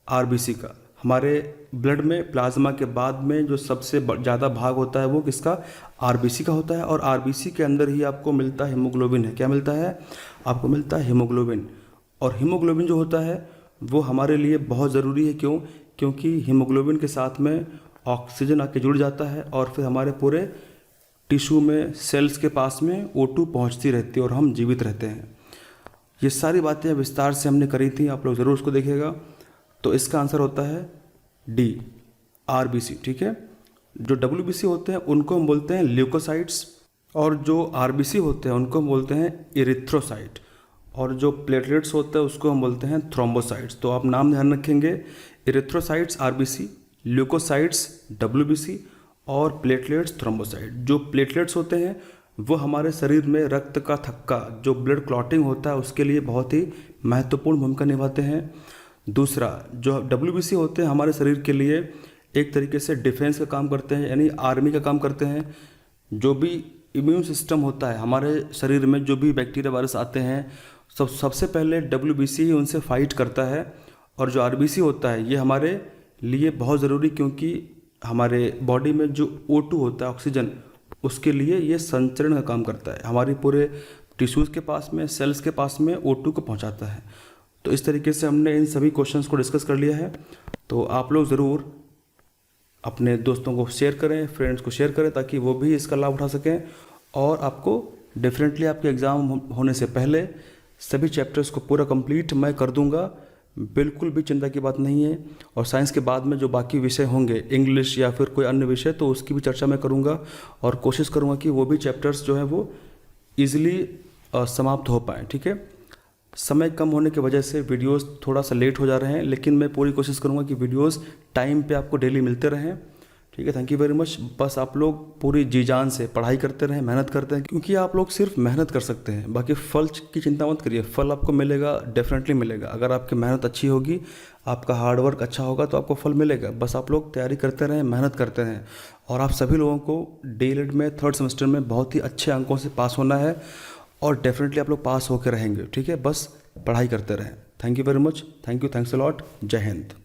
आरबीसी का। हमारे ब्लड में प्लाज्मा के बाद में जो सबसे ज़्यादा भाग होता है वो किसका? आरबीसी का होता है। और आरबीसी के अंदर ही आपको मिलता है हीमोग्लोबिन है। क्या मिलता है? आपको मिलता है हीमोग्लोबिन। और हीमोग्लोबिन जो होता है वो हमारे लिए बहुत ज़रूरी है। क्यों? क्योंकि हीमोग्लोबिन के साथ में ऑक्सीजन आके जुड़ जाता है और फिर हमारे पूरे टिश्यू में, सेल्स के पास में O2 पहुंचती रहती है और हम जीवित रहते हैं। ये सारी बातें विस्तार से हमने करी थी, आप लोग ज़रूर उसको देखिएगा। तो इसका आंसर होता है डी, आरबीसी, ठीक है। जो डब्ल्यूबीसी होते हैं उनको हम बोलते हैं ल्यूकोसाइट्स और जो आरबीसी होते हैं उनको हम बोलते हैं इरिथ्रोसाइट और जो प्लेटलेट्स होते हैं उसको हम बोलते हैं थ्रोम्बोसाइट्स। तो आप नाम ध्यान रखेंगे, इरिथ्रोसाइट्स आरबीसी, ल्यूकोसाइट्स डब्ल्यूबीसी और प्लेटलेट्स थ्रोम्बोसाइट। जो प्लेटलेट्स होते हैं वो हमारे शरीर में रक्त का थक्का जो ब्लड क्लॉटिंग होता है उसके लिए बहुत ही महत्वपूर्ण भूमिका निभाते हैं। दूसरा, जो WBC होते हैं हमारे शरीर के लिए एक तरीके से डिफेंस का काम करते हैं, यानी आर्मी का काम करते हैं। जो भी इम्यून सिस्टम होता है हमारे शरीर में, जो भी बैक्टीरिया वायरस आते हैं, सबसे पहले WBC ही उनसे फाइट करता है। और जो RBC होता है ये हमारे लिए बहुत ज़रूरी, क्योंकि हमारे बॉडी में जो O2 होता है, ऑक्सीजन, उसके लिए ये संचरण का काम करता है। हमारे पूरे टिश्यूज़ के पास में, सेल्स के पास में O2 को पहुंचाता है। तो इस तरीके से हमने इन सभी क्वेश्चंस को डिस्कस कर लिया है। तो आप लोग ज़रूर अपने दोस्तों को शेयर करें, फ्रेंड्स को शेयर करें, ताकि वो भी इसका लाभ उठा सकें। और आपको डेफिनेटली आपके एग्ज़ाम होने से पहले सभी चैप्टर्स को पूरा कंप्लीट मैं कर दूंगा, बिल्कुल भी चिंता की बात नहीं है। और साइंस के बाद में जो बाकी विषय होंगे, इंग्लिश या फिर कोई अन्य विषय, तो उसकी भी चर्चा मैं करूंगा और कोशिश करूंगा कि वो भी चैप्टर्स जो है वो ईजिली समाप्त हो पाएँ। ठीक है, समय कम होने की वजह से वीडियोस थोड़ा सा लेट हो जा रहे हैं, लेकिन मैं पूरी कोशिश करूंगा कि वीडियोस टाइम पे आपको डेली मिलते रहें। ठीक है, थैंक यू वेरी मच। बस आप लोग पूरी जी जान से पढ़ाई करते रहें, मेहनत करते हैं, क्योंकि आप लोग सिर्फ मेहनत कर सकते हैं, बाकी फल की चिंता मत करिए। फल आपको मिलेगा, डेफिनेटली मिलेगा। अगर आपकी मेहनत अच्छी होगी, आपका हार्डवर्क अच्छा होगा, तो आपको फल मिलेगा। बस आप लोग तैयारी करते रहें, मेहनत करते रहें। और आप सभी लोगों को DELED में 3rd सेमेस्टर में बहुत ही अच्छे अंकों से पास होना है, और डेफिनेटली आप लोग पास होकर रहेंगे। ठीक है, बस पढ़ाई करते रहें। Thank you very much. Thank you, thanks a lot. जय हिंद।